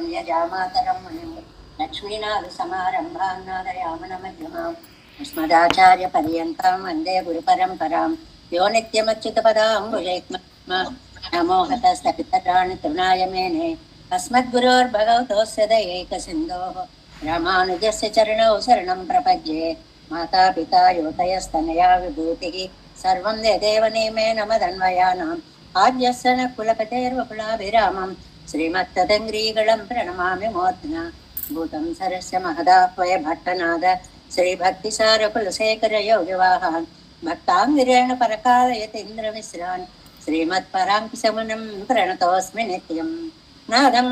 రమ్యజామాతరం మునిం లక్ష్మీనాథ సమారంభాం నాదయామన మధ్యమాం అస్మదాచార్య పర్యంతం వందే గురు పరంపరాం యో నిత్యమచ్యుతపదాంబుజైత్మ నమోహత స్థితరాణి తృణాయ మేనే అస్మద్గురోర్భగవతోస్య దయైకసిన్ధోః రామానుజస్య చరణౌ శరణం ప్రపద్యే మాతాపితా యోతయస్తనయా విభూతిః సర్వం యదేవ నియమేన మదన్వయానాం ఆద్యస్య న కులపతేర్వకులాభిరామం శ్రీమత్తదంగ్రీగళం ప్రణమామి మూర్ధ్నా భూతం సరస్య మహదాహ్వయ భట్టనాద శ్రీభక్తిసారకులశేఖర యోగివాహాన్ భక్తాంగిరేణ పరకాలయతీంద్రమిశ్రాన్ శ్రీమత్పరాంకిశమునం ప్రణతోస్మి నిత్యం నాదం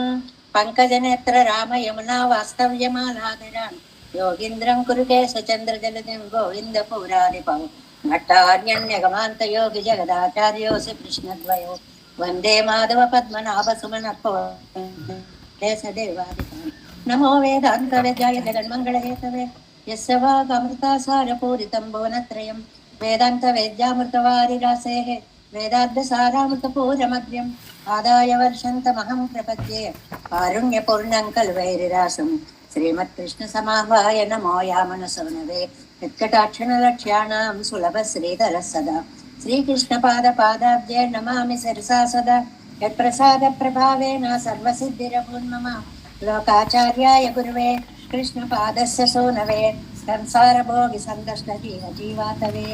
పంకజనేత్ర రామయమునా వాస్తవ్యమాలాదరాన్ యోగీంద్రం కురుకేశచంద్రజలదిం గోవింద పౌరాధిపౌ భట్టార్యన్యగమాంత యోగి జగదాచార్యోసి కృష్ణద్వయో వందే మాధవ పద్మనాభ సుమనర్పదేవాదిపాన్ నమో వేదాంత విద్యాయ జగన్మంగళహేతవే యస్య వాగమృతాసారపూరితం భువనత్రయం వేదాంత వేద్యామృతవారిరాసేః వేదార్థసారామృతపూరమగ్ర్యం ఆదాయ వర్షంతమహం ప్రపద్యే కారుణ్యపూర్ణం కల్వైరిరాసం శ్రీమత్కృష్ణ సమాహ్వాయ నమో యామనసోనవే యత్కటాక్షణలక్ష్యాణాం సులభ శ్రీధర సదా శ్రీకృష్ణ పాదాబ్జే నమామి శిరసా సదా యత్ప్రసాద ప్రభావేన సర్వసిద్ధిరభూన్మమ లోకాచార్యాయ గురువే కృష్ణ పాదస్య సోనవే సంసార భోగి సందష్ట జీవాతవే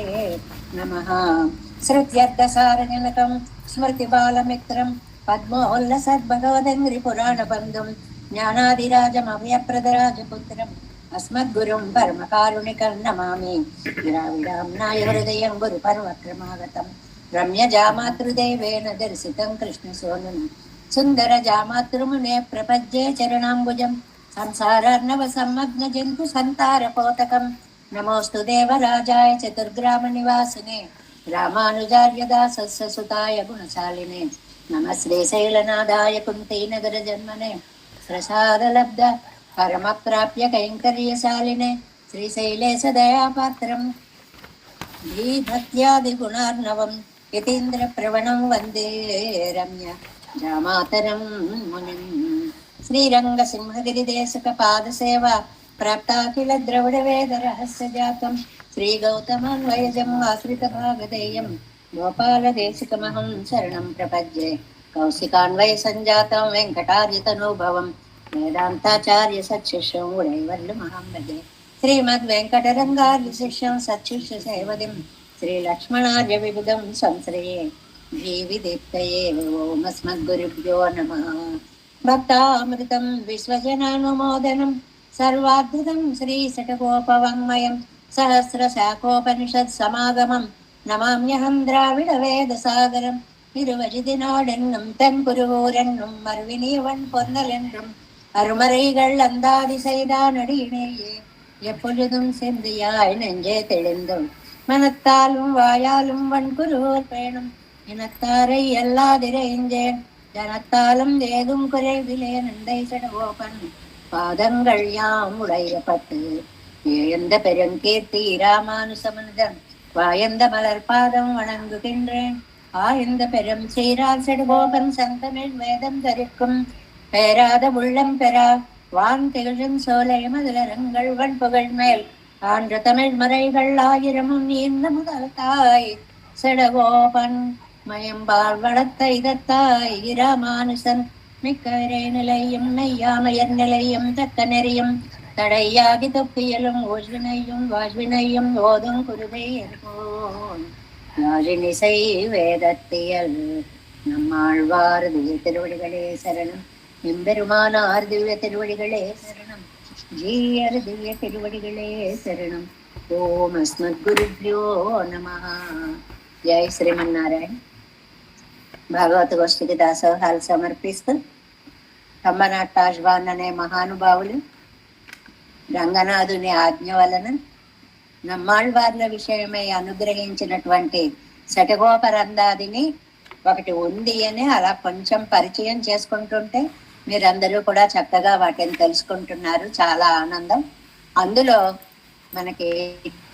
నమః శ్రుత్యర్థసారజనకం స్మృతి బాలమిత్రం పద్మోల్లసద్భగవదంగ్రి పురాణ బంధుం జ్ఞానాదిరాజమభయప్రదరాజపుత్రం అస్మద్గురుం పరమకారుణికం నమామి ద్రావిడాంనాయ హృదయం గురు పర్వక్రమాగతం రమ్య జామాతృదేవేన దర్శితం కృష్ణ సోనుం సుందర జామాతృమునే ప్రపజ్యే చరణాంబుజం సంసారార్ణవ సమ్మగ్న జంతు సంతారపోతకం నమోస్తు దేవరాజాయ చతుర్గ్రామ నివాసినే రామానుజార్య దాసస్య సుతాయ గుణశాలినే నమ శ్రీశైలనాథాయ కుంతీనగర జన్మనే ప్రసాదలబ్ధ పరమప్రాప్య కైంకర్యశాలినే శ్రీశైలేశ దయాపాత్రం భక్త్యాదిగుణార్ణవం యతీంద్ర ప్రవణం వందే రమ్య జామాతరం మునిం శ్రీరంగ సింహగిరిదేశక పాదసేవ ప్రాప్తాఖిల ద్రవిడ వేద రహస్య జాతం శ్రీ గౌతమాన్వయజం ఆశ్రిత భాగధేయం గోపాలదేశికమహం శరణం ప్రపద్యే కౌశికాన్వయ సంజాతం వెంకటార్యతనూభవం వేదాంతాచార్య సత్శిష్యం ఉడైవర్లు మహాంబదే శ్రీమద్ వెంకటరంగార్య శిష్యం సత్శిష్య సేవదిం శ్రీ లక్ష్మణార్య విబుధం సంశ్రయే జీవిదీప్తయే ఓమస్మద్గురుభ్యో నమః భక్తామృతం విశ్వజనానుమోదనం సర్వాద్భుతం శ్రీ శఠగోపవాङ्మయం సహస్రశాఖోపనిషత్ సమాగమం నమామ్యహం ద్రావిడ వేద సాగరం இருவழிதினாடென்னும் தன் குருவூரென்னும் மறுவினியவன் பொன்னலென்றும் அருமறைகள் அந்தாதி செய்தானடியினேயே எப்பொழுதும் செந்தியாய் நெஞ்சே தெளிந்தும் மனத்தாலும் வாயாலும் வன்குருவோர் பேணும் இனத்தாரை எல்லாதிரைஞ்சேன் ஜனத்தாலும் ஏதும் குறைவிலே நந்தை சடகோபன் பாதங்கள் யாம் உடையப்பட்டு எழுந்த பெருங்கீர்த்தி ராமானுசமனிதன் வாயந்த மலர் பாதம் வணங்குகின்றேன் ஆயந்த பெரும் சீரால் செடுகோபன் சந்தமிழ் வேதம் தரிக்கும் பேராத உள்ளம் பெறா வான் திகழும் சோலை மதுரங்கள் வன்புகழ் மேல் ஆன்ற தமிழ் மறைகள் ஆயிரமும் இந்த முதல் தாய் செடகோபன் மயம்பால் வளர்த்த இதத்தாய் இராமானுசன் மிக்கரே நிலையும் மெய்யாமையர் நிலையும் தக்க நெறியும் தடையாகி தொப்பியலும் ஓழ்வினையும் வாழ்வினையும் ஓதும் குருதையர்கோன் யாழினிசை வேதத்தியல் நம்மாழ்வார் திவ்ய திருவடிகளே சரணம் எம்பெருமானார் திவ்ய திருவடிகளே சரணம் ஜீயர் திவ்ய திருவடிகளே சரணம் ஓம் அஸ்மத்குருभ्यो నమః జై శ్రీమన్నారాయణ భాగవత గోష్ఠికి దాసోహాలు సమర్పిస్తూ కంబనాటాజ్వాన్ అనే మహానుభావులు రంగనాథుని ఆజ్ఞ వలన నమ్మాళ్వార్ల విషయమై అనుగ్రహించినటువంటి శఠగోపరందాదిని ఒకటి ఉంది అని అలా కొంచెం పరిచయం చేసుకుంటుంటే మీరందరూ కూడా చక్కగా వాటిని తెలుసుకుంటున్నారు. చాలా ఆనందం. అందులో మనకి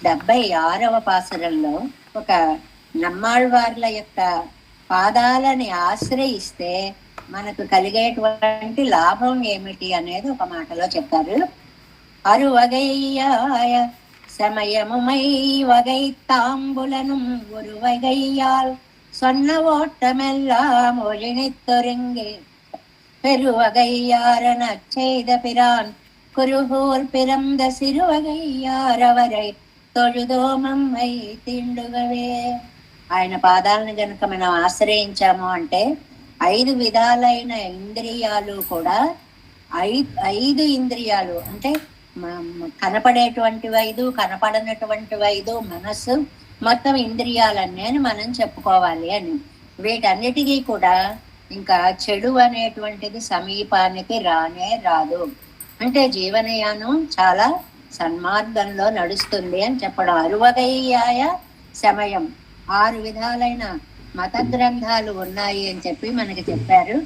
76వ పాసురంలో ఒక నమ్మాళ్వార్ల యొక్క పాదాలని ఆశ్రయిస్తే మనకు కలిగేటువంటి లాభం ఏమిటి అనేది ఒక మాటలో చెప్పారు. అరువగయ్యాయ సమయముమై వగై తాంబులనుం ఒరువగయ్యాల్ சொன்ன ஓட்டமெல்லாம் ஒழினித்தொருங்கே பெருவகையாரன் அச்செய்த பிரான் குருகூர் பிறந்த సిరువగయ్యారవరై తొழுదోమమ్మై తిండుగవే. ఆయన పాదాలను గనుక మనం ఆశ్రయించాము అంటే 5 విధాలైన ఇంద్రియాలు కూడా 5 ఇంద్రియాలు అంటే కనపడేటువంటి 5, కనపడనటువంటి 5, మనస్సు, మొత్తం ఇంద్రియాలన్నీ అని మనం చెప్పుకోవాలి అని. వీటన్నిటికీ కూడా ఇంకా చెడు అనేటువంటిది సమీపానికి రానే రాదు. అంటే జీవనయానం చాలా సన్మార్గంలో నడుస్తుంది అని చెప్పడం. అరువగయ్యాయ సమయం, 6 విధాలైన మత గ్రంథాలు ఉన్నాయి అని చెప్పి మనకి చెప్పారు.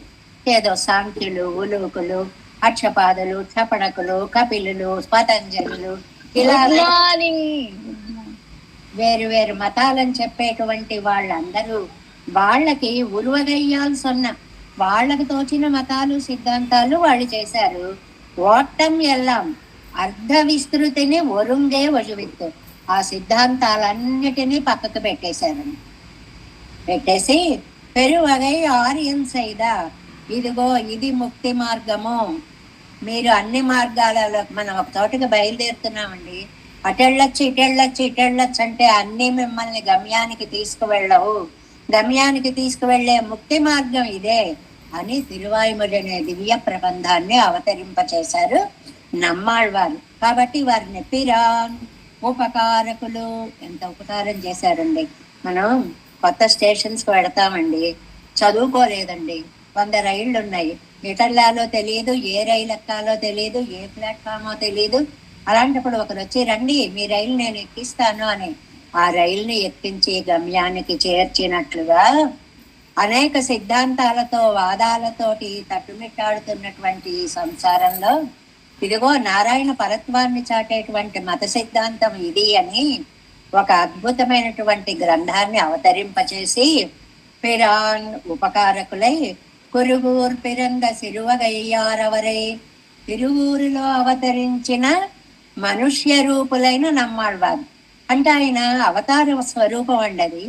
ఏదో సాంఖ్యులు, ఉలూకులు, అక్షపాదులు, క్షపణకులు, కపిలులు, పతంజలులు, ఇలా వేరు వేరు మతాలని చెప్పేటువంటి వాళ్ళందరూ వాళ్ళకి ఉరువగయ్యాల్సిన వాళ్ళకు తోచిన మతాలు సిద్ధాంతాలు వాళ్ళు చేశారు. ఓట్టం ఎల్లాం అర్ధ విస్తృతిని ఒరుంగే వజువిత్తు, ఆ సిద్ధాంతాలన్నిటినీ పక్కకు పెట్టేసి పెరువగై ఆర్యం సైదా, ఇదిగో ఇది ముక్తి మార్గము. మీరు అన్ని మార్గాలలో మనం ఒక చోటకి బయలుదేరుతున్నామండి, అటెళ్ళొచ్చు అంటే అన్ని మిమ్మల్ని గమ్యానికి తీసుకువెళ్ళవు, గమ్యానికి తీసుకువెళ్లే ముక్తి మార్గం ఇదే అని తిరువాయిమొഴി అనే దివ్య ప్రబంధాన్ని అవతరింపచేశారు నమ్మాళ్వారు. కాబట్టి వారిని పిరాన్ ఉపకారకులు, ఎంత ఉపకారం చేశారండి. మనం కొత్త స్టేషన్స్ కు వెడతామండి, చదువుకోలేదండి, 100 రైళ్లు ఉన్నాయి, ఎటర్లాలో తెలియదు, ఏ రైలు ఎక్కాలో తెలియదు, ఏ ప్లాట్ఫామో తెలియదు. అలాంటప్పుడు ఒకరు వచ్చి రండి మీ రైలు నేను ఎక్కిస్తాను అని ఆ రైలుని ఎక్కించి గమ్యానికి చేర్చినట్లుగా అనేక సిద్ధాంతాలతో వాదాలతోటి తట్టుమిట్టాడుతున్నటువంటి ఈ సంసారంలో ఇదిగో నారాయణ పరత్వాన్ని చాటేటువంటి మత సిద్ధాంతం ఇది అని ఒక అద్భుతమైనటువంటి గ్రంథాన్ని అవతరింపచేసి పిరాన్ ఉపకారకులై కురుగూర్ పిరంద సిరువగయ్యారవరై, తిరువూరులో అవతరించిన మనుష్య రూపులైన నమ్మాళ్వారు. అంటే ఆయన అవతార స్వరూపం అండి, అది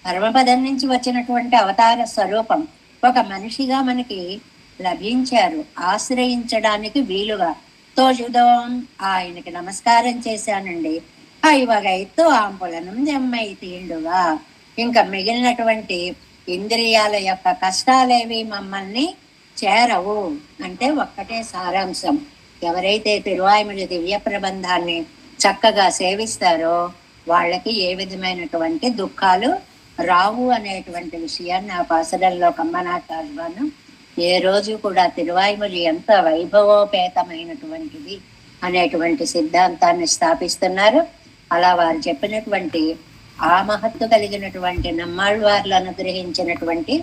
పరమపదం నుంచి వచ్చినటువంటి అవతార స్వరూపం. ఒక మనిషిగా మనకి లభించారు, ఆశ్రయించడానికి వీలుగా. తోజుదోం, ఆయనకి నమస్కారం చేశానండి. ఐవగైతో ఆంపులను జమ్మై తీండుగా, ఇంకా మిగిలినటువంటి ఇంద్రియాల యొక్క కష్టాలేవి మమ్మల్ని చేరవు అంటే ఒక్కటే సారాంశం. ఎవరైతే తిరువాయిమొഴి దివ్య ప్రబంధాన్ని చక్కగా సేవిస్తారో వాళ్ళకి ఏ విధమైనటువంటి దుఃఖాలు రావు అనేటువంటి విషయాన్ని ఆ పాసరంలో కమ్మనాటాళ్వాను ఏ రోజు కూడా తిరువాయిమొഴి ఎంత వైభవోపేతమైనటువంటిది అనేటువంటి సిద్ధాంతాన్ని స్థాపిస్తున్నారు. అలా వారు చెప్పినటువంటి ఆ మహత్తు కలిగినటువంటి నమ్మాళ్వార్లు అనుగ్రహించినటువంటి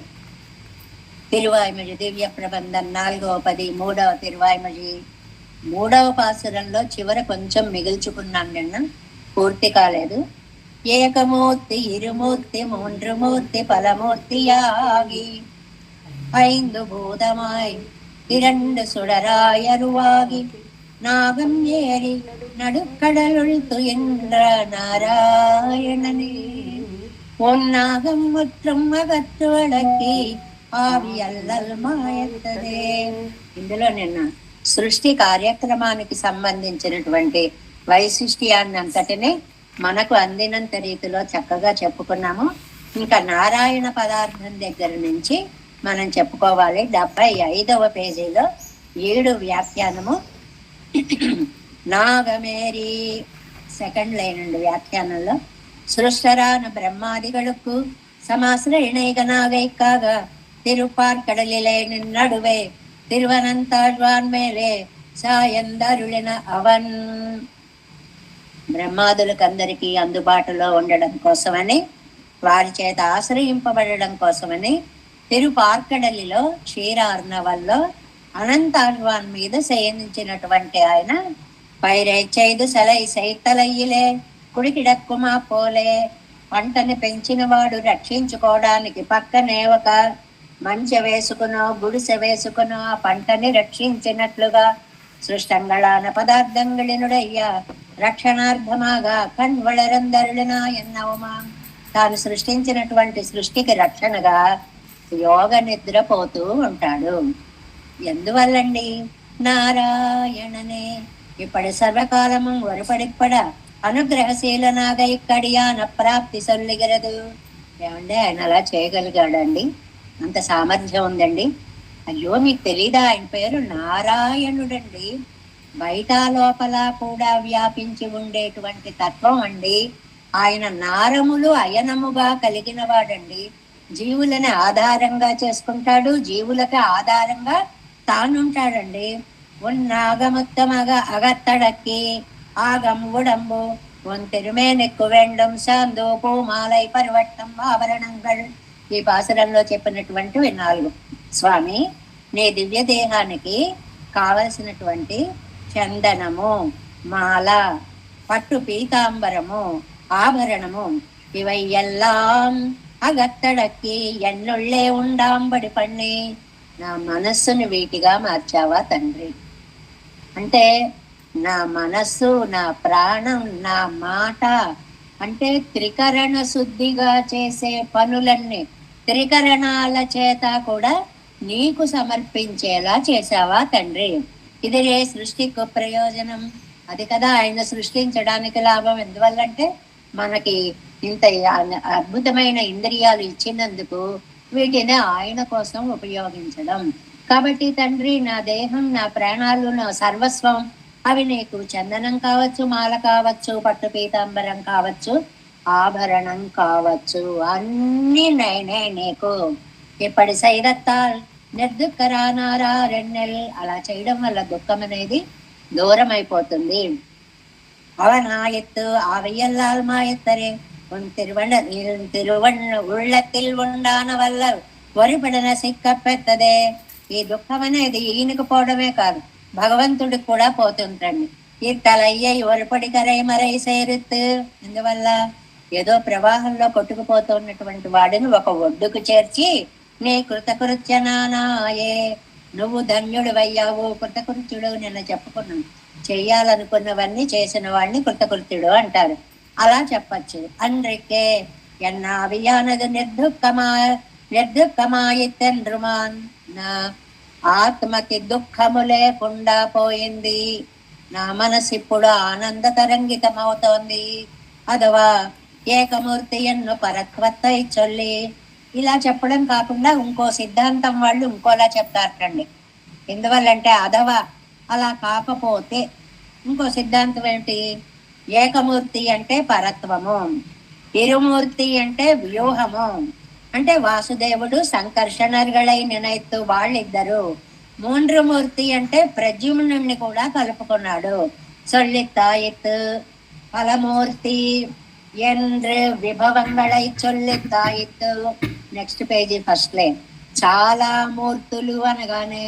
తిరువాయిమొഴి దివ్య ప్రబంధం 4వ పది 3వ తిరువాయిమొഴి 3వ పాసురంలో చివర కొంచెం మిగిల్చుకున్నాను, నిన్న పూర్తి కాలేదు. ఏకమూర్తి ఇరుమూర్తి మూండ్రుమూర్తి పలమూర్తియాగి ஐந்து பூதமாய் 2 சுடராயருவாகி நாகம் ஏறி நடுக்கடலுள் துயின்ற நாராயணனே பொன்னாகம் முற்றும் అగత్తువడకి ఆవి అల్లల్ మాయతదే. ఇందులో నిన్న సృష్టి కార్యక్రమానికి సంబంధించినటువంటి వైశిష్ట్యాన్ని అంతటినే మనకు అందినంత రీతిలో చక్కగా చెప్పుకున్నాము. ఇంకా నారాయణ పదార్థం దగ్గర నుంచి మనం చెప్పుకోవాలి. 75వ పేజీలో 7 వ్యాఖ్యానము నాగమేరి 2nd లైన్ అండి. వ్యాఖ్యానంలో సృష్టరాన బ్రహ్మాదిகளுக்கு சமாசிரணைகனாக திருப்பார்கடலிலே நடுவே திருவனந்தாழ்வான் மேலே సాయందరుళిన అవన్. బ్రహ్మాదులకందరికీ అందుబాటులో ఉండడం కోసమని, వారి చేత ఆశ్రయింపబడడం కోసమని తిరుపార్కడలిలో క్షీరార్ణవల్లో అనంతాళ్వాన్ మీద శయనించినటువంటి ఆయన పైరేచ్చైదు సలై సైతలయ్యిలే కుడికిడక్కుమా పోలే, పంటని పెంచిన వాడు రక్షించుకోవడానికి పక్కనే ఒక మంచె వేసుకునో గుడిసె వేసుకునో ఆ పంటని రక్షించినట్లుగా సృష్టంగళాన పదార్థంಗಳಿనుడయ్య రక్షణార్థమాగా కణ్వళరందరుడిన ఎన్నవమా. తాను సృష్టించినటువంటి సృష్టికి రక్షణగా యోగ నిద్రపోతూ ఉంటాడు. ఎందువల్లండి? నారాయణనే ఇప్పటి సర్వకాలము ఒరుపడిప్పడ అనుగ్రహశీలనాగ ఇక్కడియాన ప్రాప్తి సొల్లిగరదు. ఏమంటే ఆయన అలా చేయగలిగాడండి, అంత సామర్థ్యం ఉందండి. అయ్యో మీకు తెలీదా? ఆయన పేరు నారాయణుడండి. బయట లోపల కూడా వ్యాపించి ఉండేటువంటి తత్వం అండి. ఆయన నారములు అయనముగా కలిగిన వాడండి. జీవులని ఆధారంగా చేసుకుంటాడు, జీవులకు ఆధారంగా తానుంటాడండి. ఉన్నాగముత్తమగ అగత్తడక్కి ఆగం ఉడంబు ఒంతెరుమే నెక్కు వెండం శాందో పూమాలై పరివట్టం ఆభరణంగల్. ఈ పాసురంలో చెప్పినటువంటి 4. స్వామి, నీ దివ్య దేహానికి కావలసినటువంటి చందనము, మాల, పట్టు పీతాంబరము, ఆభరణము ఇవయ్యెల్లాం అగత్తడక్కి ఎన్నుళ్ళే ఉండాంబడి పన్ని. నా మనస్సుని వీటిగా మార్చావా తండ్రి. అంటే నా మనస్సు, నా ప్రాణం, నా మాట, అంటే త్రికరణ శుద్ధిగా చేసే పనులన్నీ త్రికరణాల చేత కూడా నీకు సమర్పించేలా చేసావా తండ్రి. ఇది రే సృష్టికి ప్రయోజనం. అది కదా ఆయన సృష్టించడానికి లాభం. ఎందువల్లంటే మనకి ఇంత అద్భుతమైన ఇంద్రియాలు ఇచ్చినందుకు వీటిని ఆయన కోసం ఉపయోగించడం. కాబట్టి తండ్రి, నా దేహం, నా ప్రాణాలు, నా సర్వస్వం అవి నీకు చందనం కావచ్చు, మాల కావచ్చు, పట్టు పీతాంబరం కావచ్చు, ఆభరణం కావచ్చు, అన్ని నేనే నీకు. ఇప్పటి సైదత్తాల్ నిర్దుఃఖరానారా రెండెల్. అలా చేయడం వల్ల దుఃఖం అనేది దూరం అయిపోతుంది. అవనాయత్తు ఆవయ్యల్లాల్ మాయత్తరే ఉళ్ళத்தில் ఉండాన వల్ల ఒరిపడిన సిక్క పెద్దదే. ఈ దుఃఖం అనేది ఈయనకు పోవడమే కాదు, భగవంతుడికి కూడా పోతుంటండి. ఈ తలయ్య ఒరిపడి కరై మరై సేరుతు. అందువల్ల ఏదో ప్రవాహంలో కొట్టుకుపోతున్నటువంటి వాడిని ఒక ఒడ్డుకు చేర్చి నీ కృతకృత్యనాయే, నువ్వు ధన్యుడివయ్యావు, కృతకృత్యుడు. నిన్న చెప్పుకున్నాను, చెయ్యాలనుకున్నవన్నీ చేసిన వాడిని కృతకృత్యుడు అంటారు. అలా చెప్పచ్చు. అన్రికే ఎన్నావియానది నిర్దుఃఖమాయిత్తెండ్రుమాన్. నా ఆత్మకి దుఃఖము లేకుండా పోయింది, నా మనసు ఇప్పుడు ఆనంద తరంగితమవుతోంది. అదవా ఏకమూర్తి ఎన్ను పరత్వత్తై చొల్లి. ఇలా చెప్పడం కాకుండా ఇంకో సిద్ధాంతం వాళ్ళు ఇంకోలా చెప్తారండి. ఎందువల్లంటే అదవా అలా కాకపోతే ఇంకో సిద్ధాంతం ఏంటి? ఏకమూర్తి అంటే పరత్వము, ఇరుమూర్తి అంటే వ్యూహము. అంటే వాసుదేవుడు సంకర్షణర్గళై నినైత్తు వాళ్ళిద్దరు. మూండ్రు మూర్తి అంటే ప్రద్యుమ్నుణ్ణి కూడా కలుపుకున్నాడు. సొల్లిత్తాయిత్తు ఫలమూర్తి என்று విభవంగళై చొల్లిత్తాయిత్తు. Next page first line. చాలా మూర్తులు అనగానే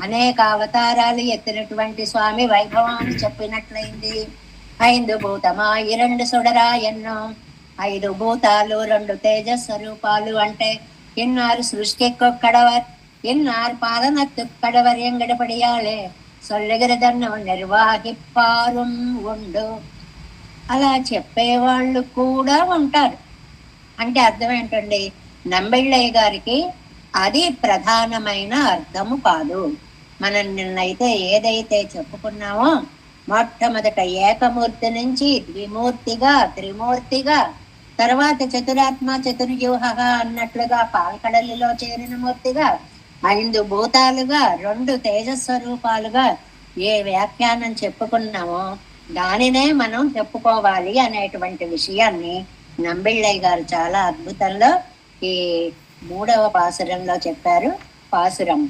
అనేక అవతారాలు ఎత్తినటువంటి స్వామి వైభవాన్ని చెప్పినట్లయింది. 5 భూతమాయి 2 సుడరా ఎన్నో. 5 భూతాలు 2 తేజస్వరూపాలు. అంటే ఇన్నారు సృష్టికొక్కడవర్, ఇన్నారు పాలనత్తుక్కడవర్ ఎంగడపడియాలే సొల్లెగరదన్ను నిర్వాహిప్పారుం ఉండు. అలా చెప్పేవాళ్ళు కూడా ఉంటారు. అంటే అర్థం ఏంటండి? నంబిళ్ళయ్య గారికి అది ప్రధానమైన అర్థము కాదు. మనం నిన్నైతే ఏదైతే చెప్పుకున్నామో, మొట్టమొదట ఏకమూర్తి నుంచి ద్విమూర్తిగా, త్రిమూర్తిగా, తర్వాత చతురాత్మ చతుర్వ్యూహ అన్నట్లుగా పాల్కడలిలో చేరిన మూర్తిగా, 5 భూతాలుగా, 2 తేజస్వరూపాలుగా ఏ వ్యాఖ్యానం చెప్పుకున్నామో దానినే మనం చెప్పుకోవాలి అనేటువంటి విషయాన్ని నంబిళ్ళయ్య గారు చాలా అద్భుతంలో ఈ 3వ పాసురంలో చెప్పారు. పాసురం: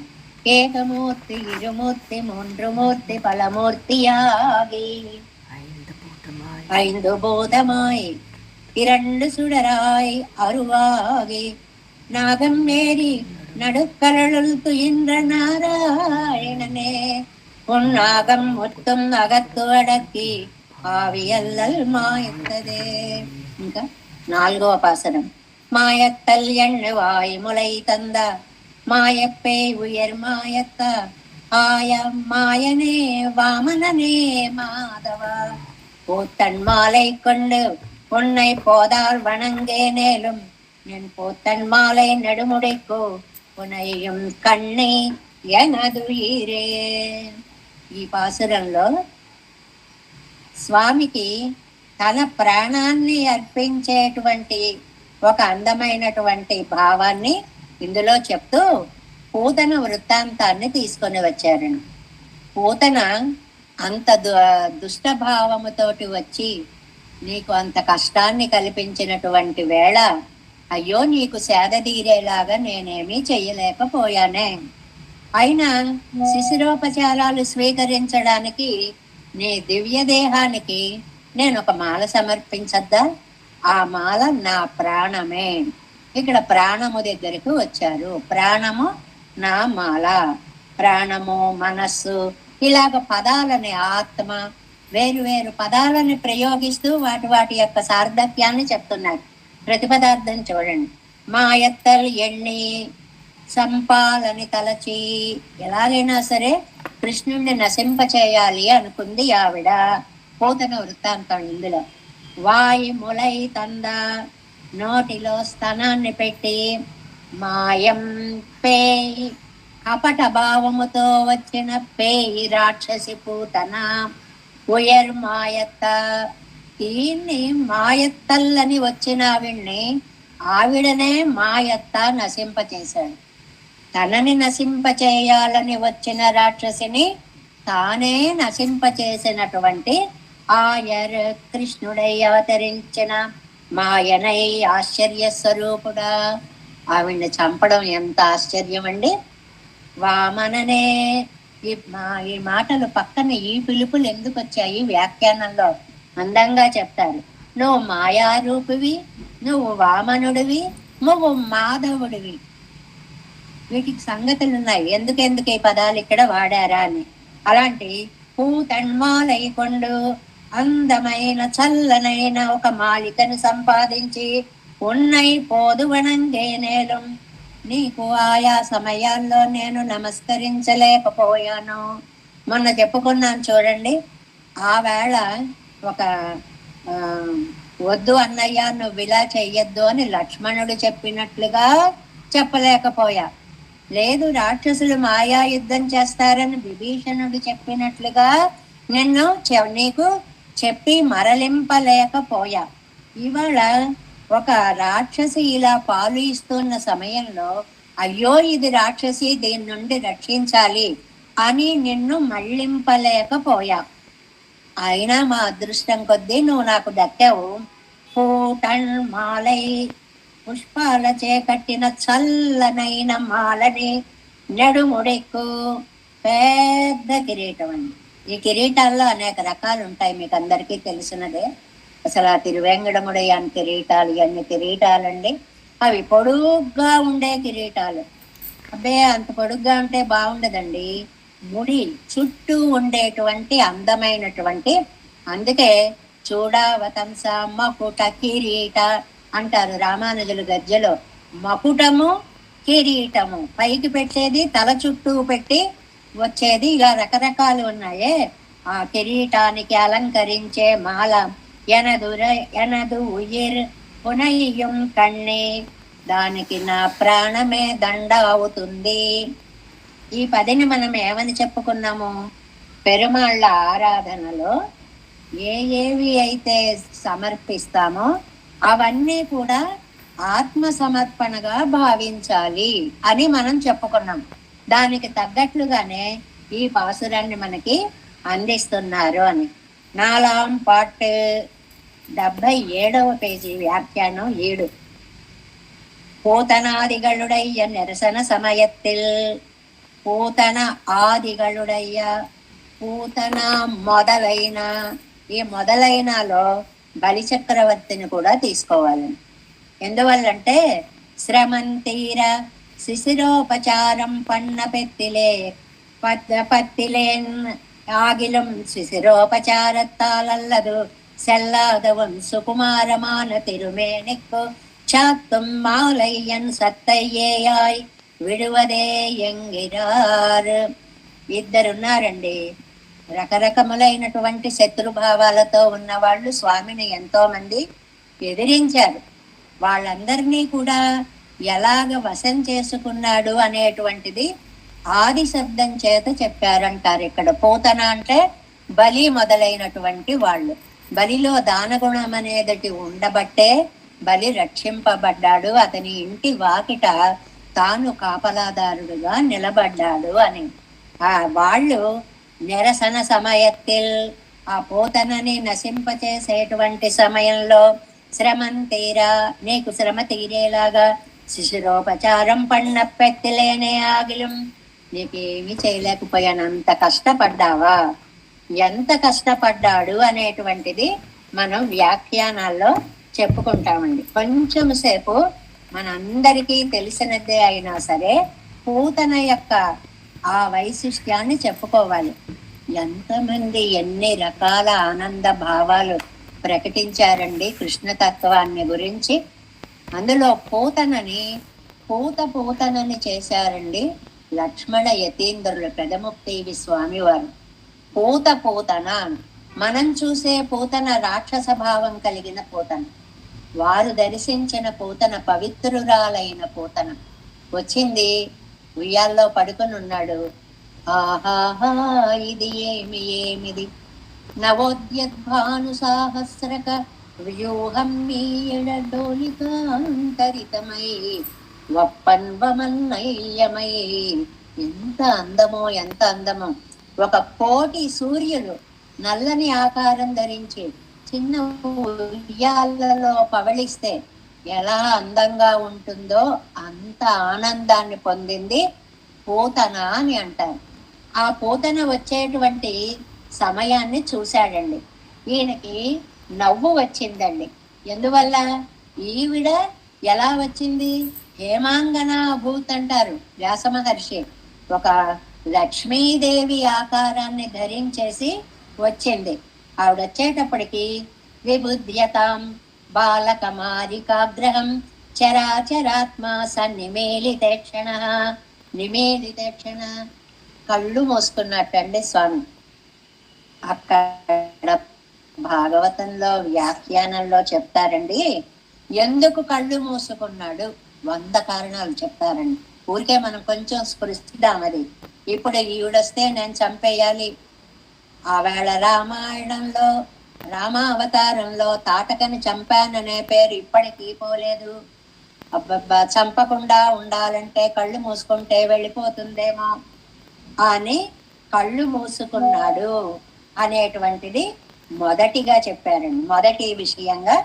ఏకమూర్తి ఇరుమూర్తి మూండ్రుమూర్తి పలమూర్తియాగి 5 భూతమాయి 2 சுடராய் அருவாகி நாகம் நேரி நடுக்கடலுள் துயின்ற நாராயணனே உன்னாகம் முத்தும் అగత్తు అడక్కి ఆవియల్లల్ మాయత్తదే. ఇంకా 4వ పాసరం: మాయత్తల్ ఎన్ను వాయి ములై తంద மாயப்பே உயர் மாயத்த ஆய மாயனே வாமனனே மாதவா பூத்தன் மாலை கொண்டு உன்னை போதால் வணங்கேனேலும் என் பூத்தன் மாலை நெடுமுடைக்கோ உனையும் కన్నే ఎనదుయిరే. ఈ పాసురంలో స్వామికి తన ప్రాణాన్ని అర్పించేటువంటి ఒక అందమైనటువంటి భావాన్ని ఇందులో చెప్తూ పూతన వృత్తాంతాన్ని తీసుకొని వచ్చారండి. పూతన అంత దుష్ట భావముతోటి వచ్చి నీకు అంత కష్టాన్ని కల్పించినటువంటి వేళ అయ్యో నీకు సేద తీరేలాగా నేనేమీ చెయ్యలేకపోయానే, అయినా శిశిరోపచారాలు స్వీకరించడానికి నీ దివ్య దేహానికి నేను ఒక మాల సమర్పించద్దా? ఆ మాల నా ప్రాణమే. ఇక్కడ ప్రాణము దగ్గరికి వచ్చారు. ప్రాణము నా మాల. ప్రాణము, మనస్సు, ఇలాగ పదాలని, ఆత్మ, వేరు వేరు పదాలని ప్రయోగిస్తూ వాటి యొక్క సార్థక్యాన్ని చెప్తున్నారు. ప్రతిపదార్థం చూడండి. మాయత్తల్ ఎళ్ళి సంపాలని తలచి ఎలాగైనా సరే కృష్ణుణ్ణి నశింపచేయాలి అనుకుంది ఆవిడ. పూతన వృత్తాంతం ఇందులో. వాయి ములై తంద నోటిలో స్తనాన్ని పెట్టి మాయం పేయి కపట భావముతో వచ్చిన పేయి రాక్షసి పూతన ఉయర్ మాయత్త. దీన్ని మాయత్తల్లని వచ్చిన ఆవిడనే మాయత్త నశింపచేశాడు. తనని నశింపచేయాలని వచ్చిన రాక్షసిని తానే నశింపచేసినటువంటి ఆయర్ కృష్ణుడై అవతరించిన మాయనై ఆశ్చర్య స్వరూపుడా. ఆవిడ్ని చంపడం ఎంత ఆశ్చర్యం అండి. వామననే. ఈ మాటలు పక్కన ఈ పిలుపులు ఎందుకు వచ్చాయి వ్యాఖ్యానంలో అందంగా చెప్తారు. నువ్వు మాయారూపివి, నువ్వు వామనుడివి, నువ్వు మాధవుడివి. వీటికి సంగతులు ఉన్నాయి, ఎందుకెందుకు ఈ పదాలు ఇక్కడ వాడారా అని. అలాంటి పూతన్మాలైకొండు అందమైన చల్లనైన ఒక మాలికను సంపాదించి ఉన్నై పోదువనంగేనేలు నీకు ఆయా సమయాల్లో నేను నమస్కరించలేకపోయాను. మొన్న చెప్పుకున్నాను చూడండి. ఆ వేళ ఒక వద్దు అన్నయ్య నువ్వు ఇలా చెయ్యొద్దు అని లక్ష్మణుడు చెప్పినట్లుగా చెప్పలేకపోయా. లేదు రాక్షసులు మాయా యుద్ధం చేస్తారని విభీషణుడు చెప్పినట్లుగా నీకు చెప్పి మరలింపలేకపోయా. ఇవాళ ఒక రాక్షసి ఇలా పాలు ఇస్తున్న సమయంలో అయ్యో ఇది రాక్షసి, దీని నుండి రక్షించాలి అని నిన్ను మళ్ళింపలేకపోయా. అయినా మా అదృష్టం కొద్దీ నువ్వు నాకు దక్కావు. పూటన్ మాలై పుష్పాల చేకట్టిన చల్లనైన మాలని నెడుముడెక్కు. పెద్ద కిరీటం అండి. ఈ కిరీటాల్లో అనేక రకాలు ఉంటాయి, మీకు అందరికీ తెలిసినదే. అసలు ఆ తిరువేంగడముడయ్యాని కిరీటాలు, ఇవన్నీ కిరీటాలండి. అవి పొడుగ్గా ఉండే కిరీటాలు. అబ్బే అంత పొడుగ్గా ఉంటే బాగుండదండి. ముడి చుట్టూ ఉండేటువంటి అందమైనటువంటి, అందుకే చూడావతంస మకుట కిరీట అంటారు రామానుజులు గజ్జలో. మకుటము కిరీటము పైకి పెట్టేది, తల చుట్టూ పెట్టి వచ్చేది, ఇలా రకరకాలు ఉన్నాయే. ఆ కిరీటానికి అలంకరించే మాల ఎనదు ఉయిర్ పునయ్యం కన్నే, దానికి నా ప్రాణమే దండ అవుతుంది. ఈ పదిని మనం ఏమని చెప్పుకున్నాము? పెరుమాళ్ళ ఆరాధనలో ఏవి అయితే సమర్పిస్తామో అవన్నీ కూడా ఆత్మ సమర్పణగా భావించాలి అని మనం చెప్పుకున్నాం. దానికి తగ్గట్లుగానే ఈ పాసురాన్ని మనకి అందిస్తున్నారు అని. 4 పార్ట్ 77వ పేజీ వ్యాఖ్యానం 7. పూతనాదిగళుడయ్య నిరసన సమయత్తిల్. పూతన ఆదిగళుడయ్య, పూతన మొదలైన. ఈ మొదలైనలో బలిచక్రవర్తిని కూడా తీసుకోవాలి. ఎందువల్లంటే శ్రమంతీర శిశిరోపచారం పన్న பத்திலேன் ஆகிலும் சிசிரோபச்சாரத்தால் செல்லாதவன் சுகுமாரமான திருமேனிக்கு சாத்தும் மாலையன் சத்தையேயாய் విడువదే ఎంగిరార్. ఇద్దరున్నారండి, రకరకములైనటువంటి శత్రుభావాలతో ఉన్నవాళ్ళు స్వామిని ఎంతో మంది ఎదిరించారు. వాళ్ళందరినీ కూడా ఎలాగ వశం చేసుకున్నాడు అనేటువంటిది ఆది శబ్దం చేత చెప్పారంటారు. ఇక్కడ పోతన అంటే బలి మొదలైనటువంటి వాళ్ళు. బలిలో దానగుణం అనేది ఉండబట్టే బలి రక్షింపబడ్డాడు, అతని ఇంటి వాకిట తాను కాపలాదారుడుగా నిలబడ్డాడు అని. ఆ వాళ్ళు నిరసన సమయత్తిల్, ఆ పోతనని నశింపచేసేటువంటి సమయంలో శ్రమం తీరా, నీకు శ్రమ తీరేలాగా శిశురోపచారం పడిన పెత్తిలేనే ఆగిలం, నీకేమి చేయలేకపోయానంత కష్టపడ్డావా, ఎంత కష్టపడ్డాడు అనేటువంటిది మనం వ్యాఖ్యానాల్లో చెప్పుకుంటామండి. కొంచెం సేపు మనందరికీ తెలిసినదే అయినా సరే పూతన యొక్క ఆ వైశిష్ట్యాన్ని చెప్పుకోవాలి. ఎంతమంది ఎన్ని రకాల ఆనంద భావాలు ప్రకటించారండి కృష్ణతత్వాన్ని గురించి. అందులో పూతనని పూతనని చేశారండి లక్ష్మణ యతీంద్రులు పెదముక్తి స్వామివారు. పూతన మనం చూసే పూతన రాక్షస భావం కలిగిన పూతన, వారు దర్శించిన పూతన పవిత్రురాలైన పూతన వచ్చింది. ఉయ్యాల్లో పడుకుని ఉన్నాడు. ఆహాహా ఇది ఏమిది నవోద్యద్భాను సాహస్రక వ్యూహం మీయడోలికాంతరితమై వప్పన్వమన్నయ్యమై. ఎంత అందమో, ఎంత అందమో! ఒక కోటి సూర్యులు నల్లని ఆకారం ధరించి చిన్న ఉయ్యాలలో పవళిస్తే ఎలా అందంగా ఉంటుందో అంత ఆనందాన్ని పొందింది పూతన అని అంటారు. ఆ పూతన వచ్చేటువంటి సమయాన్ని చూశాడండి. ఈయనకి నవ్వు వచ్చిందండి. ఎందువల్ల? ఈవిడ ఎలా వచ్చింది? హేమాంగన భూత్ అంటారు వ్యాస మహర్షి. ఒక లక్ష్మీదేవి ఆకారాన్ని ధరించేసి వచ్చింది. ఆవిడ వచ్చేటప్పటికి విబుద్ధ్యతాం బాలకమారికాగ్రహం చరాచరాత్మ సన్నిమేలితేక్షణ. నిమేలితేక్షణ కళ్ళు మూసుకున్నట్టండి స్వామి. అక్కడ భాగవతంలో వ్యాఖ్యానంలో చెప్తారండి, ఎందుకు కళ్ళు మూసుకున్నాడు 100 కారణాలు చెప్తారండి. ఊరికే మనం కొంచెం స్పృశిద్దాం. అది ఇప్పుడు ఈవిడొస్తే నేను చంపేయాలి. ఆవేళ రామాయణంలో రామావతారంలో తాటకని చంపాననే పేరు ఇప్పటికీ పోలేదు. అబ్బబ్బా, చంపకుండా ఉండాలంటే కళ్ళు మూసుకుంటే వెళ్ళిపోతుందేమో అని కళ్ళు మూసుకున్నాడు అనేటువంటిది మొదటిగా చెప్పారండి. మొదటి విషయంగా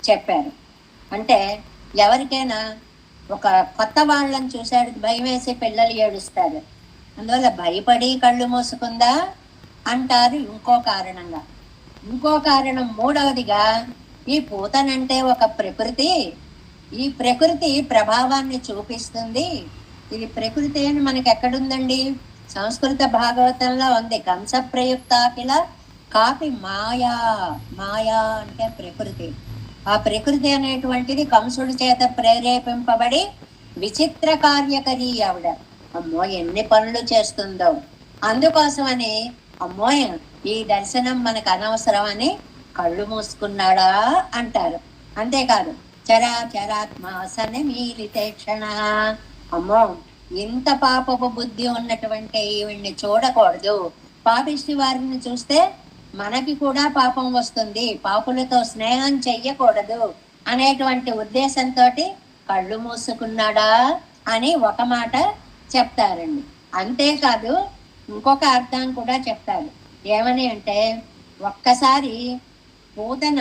చెప్పారు. అంటే ఎవరికైనా ఒక కొత్త వాళ్ళని చూశాడు, భయం వేసి పిల్లలు ఏడుస్తారు, అందువల్ల భయపడి కళ్ళు మూసుకుందా అంటారు. ఇంకో కారణంగా, ఇంకో కారణం మూడవదిగా, ఈ పూతనంటే ఒక ప్రకృతి, ఈ ప్రకృతి ప్రభావాన్ని చూపిస్తుంది. ఇది ప్రకృతి అని మనకి ఎక్కడుందండి? సంస్కృత భాగవతంలో ఉంది. కంస ప్రయుక్తాకిల కాపి మాయా. మాయా అంటే ప్రకృతి. ఆ ప్రకృతి అనేటువంటిది కంసుడి చేత ప్రేరేపింపబడి విచిత్ర కార్యకరి ఆవిడ. అమ్మో ఎన్ని పనులు చేస్తుందో. అందుకోసమని అమ్మో ఈ దర్శనం మనకు అనవసరం అని కళ్ళు మూసుకున్నాడా అంటారు. అంతేకాదు, చరాచరాత్మ సన్నిమీలితేక్షణ. అమ్మో ఇంత పాపపు బుద్ధి ఉన్నటువంటి ఈవిడ్ని చూడకూడదు. పాపిష్టి వారిని చూస్తే మనకి కూడా పాపం వస్తుంది, పాపులతో స్నేహం చెయ్యకూడదు అనేటువంటి ఉద్దేశంతో కళ్ళు మూసుకున్నాడా అని ఒక మాట చెప్తారండి. అంతేకాదు ఇంకొక అర్థం కూడా చెప్తారు. ఏమని అంటే, ఒక్కసారి పూతన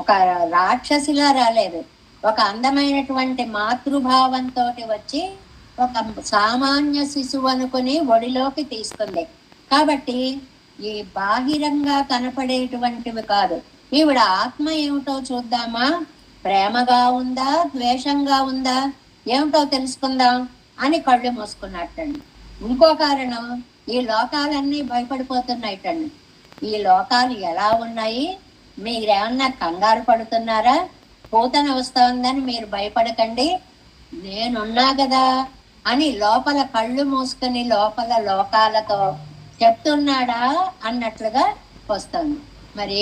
ఒక రాక్షసిలా రాలేదు, ఒక అందమైనటువంటి మాతృభావంతో వచ్చి ఒక సామాన్య శిశువు అనుకుని ఒడిలోకి తీసుకుంది. కాబట్టి ఈ బాహిరంగా కనపడేటువంటివి కాదు. ఈవిడ ఆత్మ ఏమిటో చూద్దామా, ప్రేమగా ఉందా ద్వేషంగా ఉందా ఏమిటో తెలుసుకుందాం అని కళ్ళు మూసుకున్నట్టండి. ఇంకో కారణం, ఈ లోకాలన్నీ భయపడిపోతున్నాయిటండి. ఈ లోకాలు ఎలా ఉన్నాయి, మీరేమన్నా కంగారు పడుతున్నారా? పూతన వస్తోందని మీరు భయపడకండి. నేనున్నా కదా అని లోపల కళ్ళు మూసుకొని లోపల లోకాలతో చెప్తున్నాడా అన్నట్లుగా వస్తుంది. మరి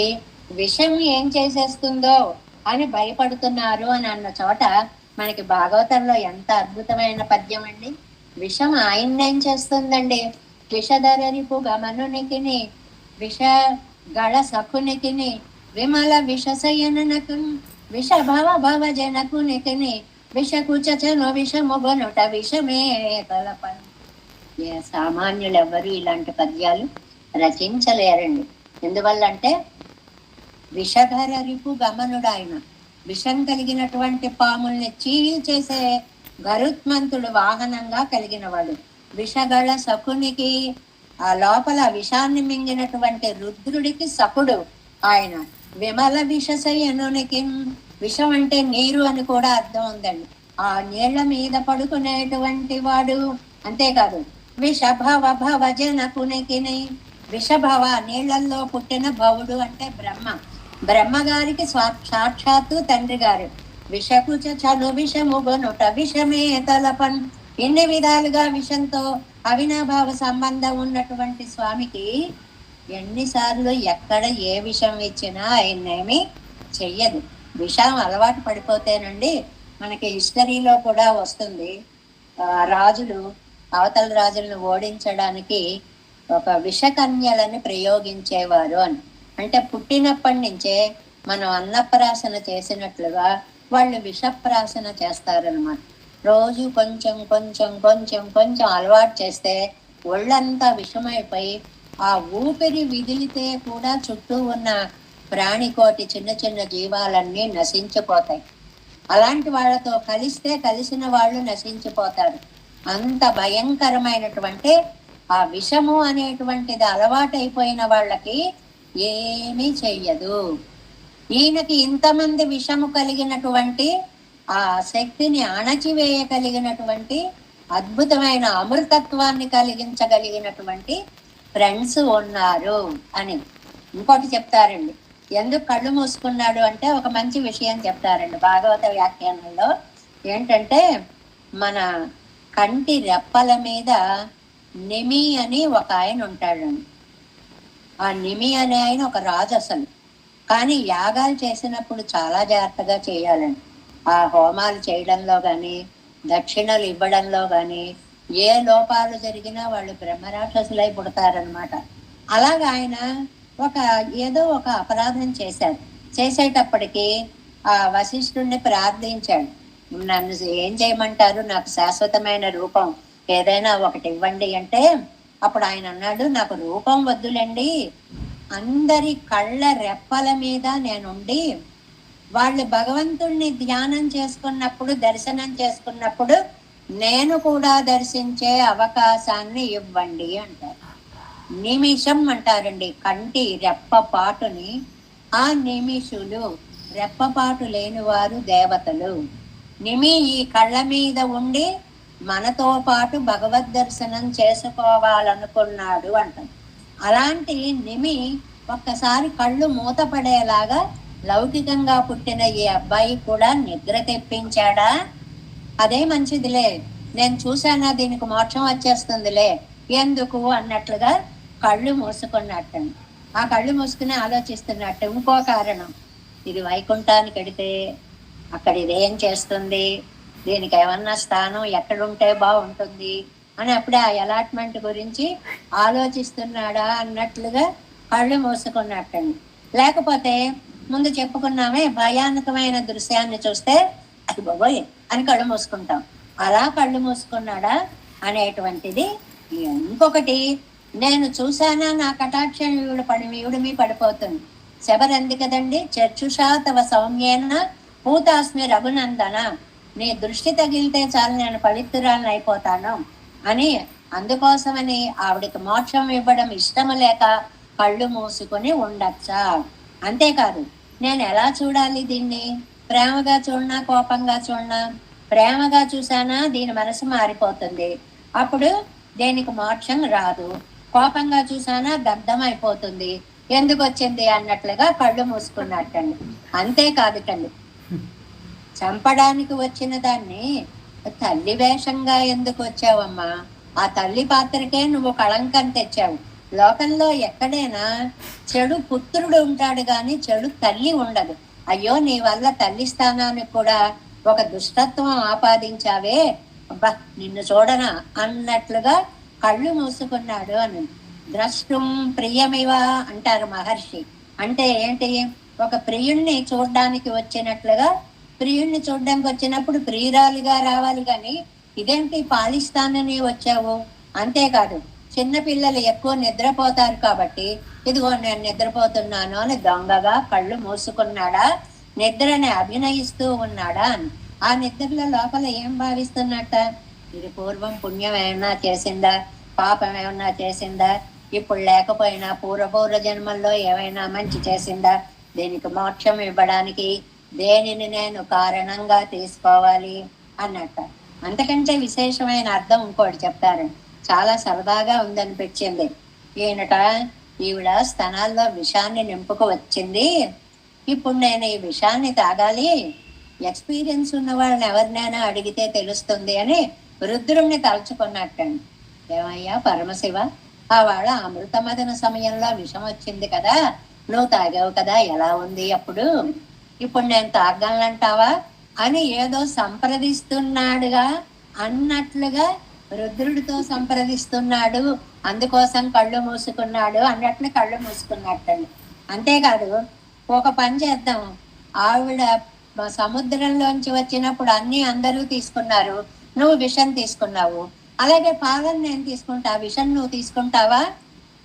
విషం ఏం చేసేస్తుందో అని భయపడుతున్నారు అని అన్న చోట మనకి భాగవతంలో ఎంత అద్భుతమైన పద్యం అండి. విషం ఆయన్నేం చేస్తుందండి? విషధరరిపు గమనునికిని విష గళ సఖునికిని విమల విషసయనకు విష భవ భవ జనకునికిని విషకుచను విషముగొనుట విషమే తలపన్. సామాన్యులు ఎవరు ఇలాంటి పద్యాలు రచించలేరండి. ఎందువల్లంటే విషధర రిపు గమనుడు ఆయన. విషం కలిగినటువంటి పాముల్ని చీల్చేసే గరుత్మంతుడు వాహనంగా కలిగినవాడు. విషగళ సకునికి ఆ లోపల విషాన్ని మింగినటువంటి రుద్రుడికి సకుడు ఆయన. విమల విషసయనునికి, విషం అంటే నీరు అని కూడా అర్థం ఉందండి. ఆ నీళ్ల మీద పడుకునేటువంటి వాడు. అంతేకాదు విషభవ భవ జనకునికి, విషభవ నీళ్లలో పుట్టిన భవుడు అంటే బ్రహ్మ. బ్రహ్మగారికి సాక్షాత్తు తండ్రి గారు. విషకుచ చను విషముగొనుట విషమే తలపన్. ఎన్ని విధాలుగా విషంతో అవినాభావ సంబంధం ఉన్నటువంటి స్వామికి ఎన్నిసార్లు ఎక్కడ ఏ విషం ఇచ్చినా ఆయన్నేమి చెయ్యదు. విషం అలవాటు పడిపోతేనండి మనకి హిస్టరీలో కూడా వస్తుంది. రాజులు అవతల రాజులను ఓడించడానికి ఒక విషకన్యలని ప్రయోగించేవారు అని. అంటే పుట్టినప్పటి నుంచే మనం అన్నప్రాసన చేసినట్లుగా వాళ్ళు విషప్రాసన చేస్తారనమాట. రోజు కొంచెం కొంచెం కొంచెం కొంచెం అలవాటు చేస్తే ఒళ్ళంతా విషమైపోయి ఆ ఊపిరి విదిలితే కూడా చుట్టూ ఉన్న ప్రాణికోటి చిన్న చిన్న జీవాలన్నీ నశించిపోతాయి. అలాంటి వాళ్ళతో కలిస్తే కలిసిన వాళ్ళు నశించిపోతారు. అంత భయంకరమైనటువంటి ఆ విషము అనేటువంటిది అలవాటైపోయిన వాళ్ళకి ఏమీ చెయ్యదు. ఈయనకి ఇంతమంది విషము కలిగినటువంటి ఆ శక్తిని అణచివేయగలిగినటువంటి అద్భుతమైన అమృతత్వాన్ని కలిగించగలిగినటువంటి ఫ్రెండ్స్ ఉన్నారు అని ఇంకోటి చెప్తారండి. ఎందుకు కళ్ళు మూసుకున్నాడు అంటే ఒక మంచి విషయం చెప్తారండి భాగవత వ్యాఖ్యానంలో. ఏంటంటే మన కంటి రెప్పల మీద నిమి అని ఒక ఆయన ఉంటాడండి. ఆ నిమి అనే ఆయన ఒక రాజు అసలు. కానీ యాగాలు చేసినప్పుడు చాలా జాగ్రత్తగా చేయాలండి. ఆ హోమాలు చేయడంలో కానీ దక్షిణలు ఇవ్వడంలో కానీ ఏ లోపాలు జరిగినా వాళ్ళు బ్రహ్మరాక్షసులై పుడతారనమాట. అలాగా ఆయన ఏదో ఒక అపరాధం చేశాడు. చేసేటప్పటికి ఆ వశిష్ఠుడిని ప్రార్థించాడు, నన్ను ఏం చేయమంటారు, నాకు శాశ్వతమైన రూపం ఏదైనా ఒకటి ఇవ్వండి అంటే. అప్పుడు ఆయన అన్నాడు, నాకు రూపం వద్దులేండి, అందరి కళ్ళ రెప్పల మీద నేనుండి వాళ్ళు భగవంతుణ్ణి ధ్యానం చేసుకున్నప్పుడు దర్శనం చేసుకున్నప్పుడు నేను కూడా దర్శించే అవకాశాన్ని ఇవ్వండి అంటారు. నిమిషం అంటారండి కంటి రెప్పపాటుని. ఆ నిమిషులు రెప్పపాటు లేని వారు దేవతలు. నిమి ఈ కళ్ళ మీద ఉండి మనతో పాటు భగవద్ దర్శనం చేసుకోవాలనుకున్నాడు అంటారు. అలాంటి నిమి ఒక్కసారి కళ్ళు మూతపడేలాగా లౌకికంగా పుట్టిన ఈ అబ్బాయి కూడా నిద్ర తెప్పించాడా? అదే మంచిదిలే, నేను చూశానా, దీనికి మోక్షం వచ్చేస్తుందిలే, ఎందుకు అన్నట్లుగా కళ్ళు మూసుకున్నట్టండి. ఆ కళ్ళు మూసుకుని ఆలోచిస్తున్నట్టు ఇంకో కారణం, ఇది వైకుంఠానికి వెడితే అక్కడ ఇదేం చేస్తుంది, దీనికి ఏమన్నా స్థానం ఎక్కడుంటే బాగుంటుంది అని అప్పుడే ఆ అలాట్మెంట్ గురించి ఆలోచిస్తున్నాడా అన్నట్లుగా కళ్ళు మూసుకున్నట్టండి. లేకపోతే ముందు చెప్పుకున్నామే భయానకమైన దృశ్యాన్ని చూస్తే అది బాబోయ్ అని కళ్ళు మూసుకుంటాం. అలా కళ్ళు మూసుకున్నాడా అనేటువంటిది. ఇంకొకటి, నేను చూశానా నా కటాక్షం వీడు మీ పడిపోతుంది. శబరంది కదండి, చర్చుషా తవ సౌమ్యేన పూతాస్మి రఘునందన, నీ దృష్టి తగిలితే చాలు నేను పవిత్రాలను అయిపోతాను అని. అందుకోసమని ఆవిడకి మోక్షం ఇవ్వడం ఇష్టము లేక కళ్ళు మూసుకొని ఉండొచ్చా? అంతేకాదు, నేను ఎలా చూడాలి దీన్ని, ప్రేమగా చూడనా కోపంగా చూడనా? ప్రేమగా చూసానా దీని మనసు మారిపోతుంది, అప్పుడు దేనికి మోక్షం రాదు. కోపంగా చూసానా దగ్ధం అయిపోతుంది, ఎందుకు వచ్చింది అన్నట్లుగా కళ్ళు మూసుకున్నట్టండి. అంతేకాదుటండి, చంపడానికి వచ్చిన దాన్ని తల్లి వేషంగా ఎందుకు వచ్చావమ్మా? ఆ తల్లి పాత్రకే నువ్వు కళంకం తెచ్చావు. లోకంలో ఎక్కడైనా చెడు పుత్రుడు ఉంటాడు గాని చెడు తల్లి ఉండదు. అయ్యో, నీ వల్ల తల్లి స్థానానికి కూడా ఒక దుష్టత్వం ఆపాదించావే, అబ్బా నిన్ను చూడనా అన్నట్లుగా కళ్ళు మూసుకున్నాడు అని. ద్రష్టం ప్రియమివ అంటారు మహర్షి. అంటే ఏంటి? ఒక ప్రియుణ్ణి చూడడానికి వచ్చినట్లుగా, ప్రియుణ్ణి చూడడానికి వచ్చినప్పుడు ప్రియురాలిగా రావాలి కానీ ఇదేంటి పాలిస్తానని వచ్చావు? అంతేకాదు, చిన్నపిల్లలు ఎక్కువ నిద్రపోతారు కాబట్టి ఇదిగో నేను నిద్రపోతున్నాను అని దొంగగా కళ్ళు మూసుకున్నాడా, నిద్రని అభినయిస్తూ ఉన్నాడా అని. ఆ నిద్రలో లోపల ఏం భావిస్తున్నట్ట? ఇది పూర్వం పుణ్యం ఏమన్నా చేసిందా, పాపం ఏమన్నా చేసిందా, ఇప్పుడు లేకపోయినా పూర్వ జన్మల్లో ఏమైనా మంచి చేసిందా, దీనికి మోక్షం ఇవ్వడానికి దేనిని నేను కారణంగా తీసుకోవాలి అన్నట్ట. అంతకంటే విశేషమైన అర్థం ఇంకోటి చెప్తారు, చాలా సరదాగా ఉందనిపించింది. ఈవిడ స్తనాల్లో విషాన్ని నింపుకు వచ్చింది, ఇప్పుడు నేను ఈ విషాన్ని తాగాలి, ఎక్స్పీరియన్స్ ఉన్న వాళ్ళని ఎవరినైనా అడిగితే తెలుస్తుంది అని రుద్రుణ్ణి తలుచుకున్నట్టండి. ఏమయ్యా పరమశివ, ఆ వాళ్ళ అమృతమదన సమయంలో విషం వచ్చింది కదా, నువ్వు తాగావు కదా, ఎలా ఉంది అప్పుడు? ఇప్పుడు నేను తాగలనంటావా అని ఏదో సంప్రదిస్తున్నాడుగా అన్నట్లుగా రుద్రుడితో సంప్రదిస్తున్నాడు, అందుకోసం కళ్ళు మూసుకున్నాడు అన్నట్లు కళ్ళు మూసుకున్నట్టండి. అంతేకాదు, ఒక పని చేద్దాం, ఆవిడ సముద్రంలోంచి వచ్చినప్పుడు అన్ని అందరూ తీసుకున్నారు, నువ్వు విషం తీసుకున్నావు, అలాగే పాలను నేను తీసుకుంటా, విషం నువ్వు తీసుకుంటావా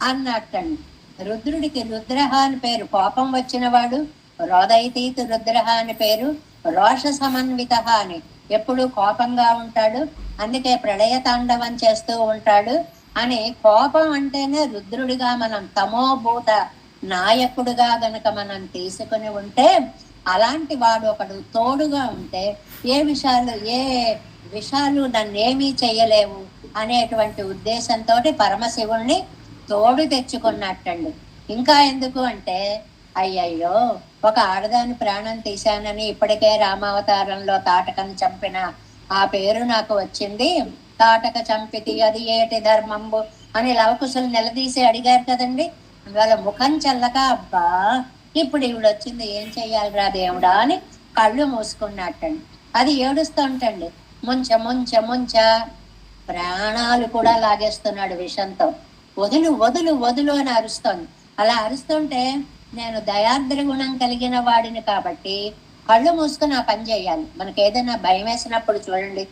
అన్నట్టండి. రుద్రుడికి రుద్రహ అని పేరు, కోపం వచ్చిన వాడు. రోదయతీతు రుద్రహ అని పేరు, రోష సమన్విత అని, ఎప్పుడు కోపంగా ఉంటాడు, అందుకే ప్రళయ తాండవం చేస్తూ ఉంటాడు అని. కోపం అంటేనే రుద్రుడిగా మనం తమోభూత నాయకుడుగా గనక మనం తీసుకుని ఉంటే, అలాంటి వాడు ఒకడు తోడుగా ఉంటే ఏ విషయాలు నన్నేమీ చెయ్యలేవు అనేటువంటి ఉద్దేశంతో పరమశివుణ్ణి తోడు తెచ్చుకున్నట్టండి. ఇంకా ఎందుకు అంటే, అయ్యయ్యో ఒక ఆడదాని ప్రాణం తీశానని ఇప్పటికే రామావతారంలో తాటకను చంపిన ఆ పేరు నాకు వచ్చింది, తాటక చంపితి అది ఏటి ధర్మంబు అని లవకుశులు నిలదీసి అడిగారు కదండి. వాళ్ళ ముఖం చల్లక, అబ్బా ఇప్పుడు ఈవిడొచ్చింది, ఏం చెయ్యాలిరా దేవుడా అని కళ్ళు మూసుకున్నట్టండి. అది ఏడుస్తుంటండి, ముంచ ముంచ ముంచ ప్రాణాలు కూడా లాగేస్తున్నాడు విషంతో. వదులు వదులు వదులు అని అరుస్తోంది. అలా అరుస్తుంటే, నేను దయాద్ర గుణం కలిగిన వాడిని కాబట్టి కళ్ళు మూసుకుని ఆ పని చేయాలి. మనకి ఏదైనా భయం వేసినప్పుడు చూడండి,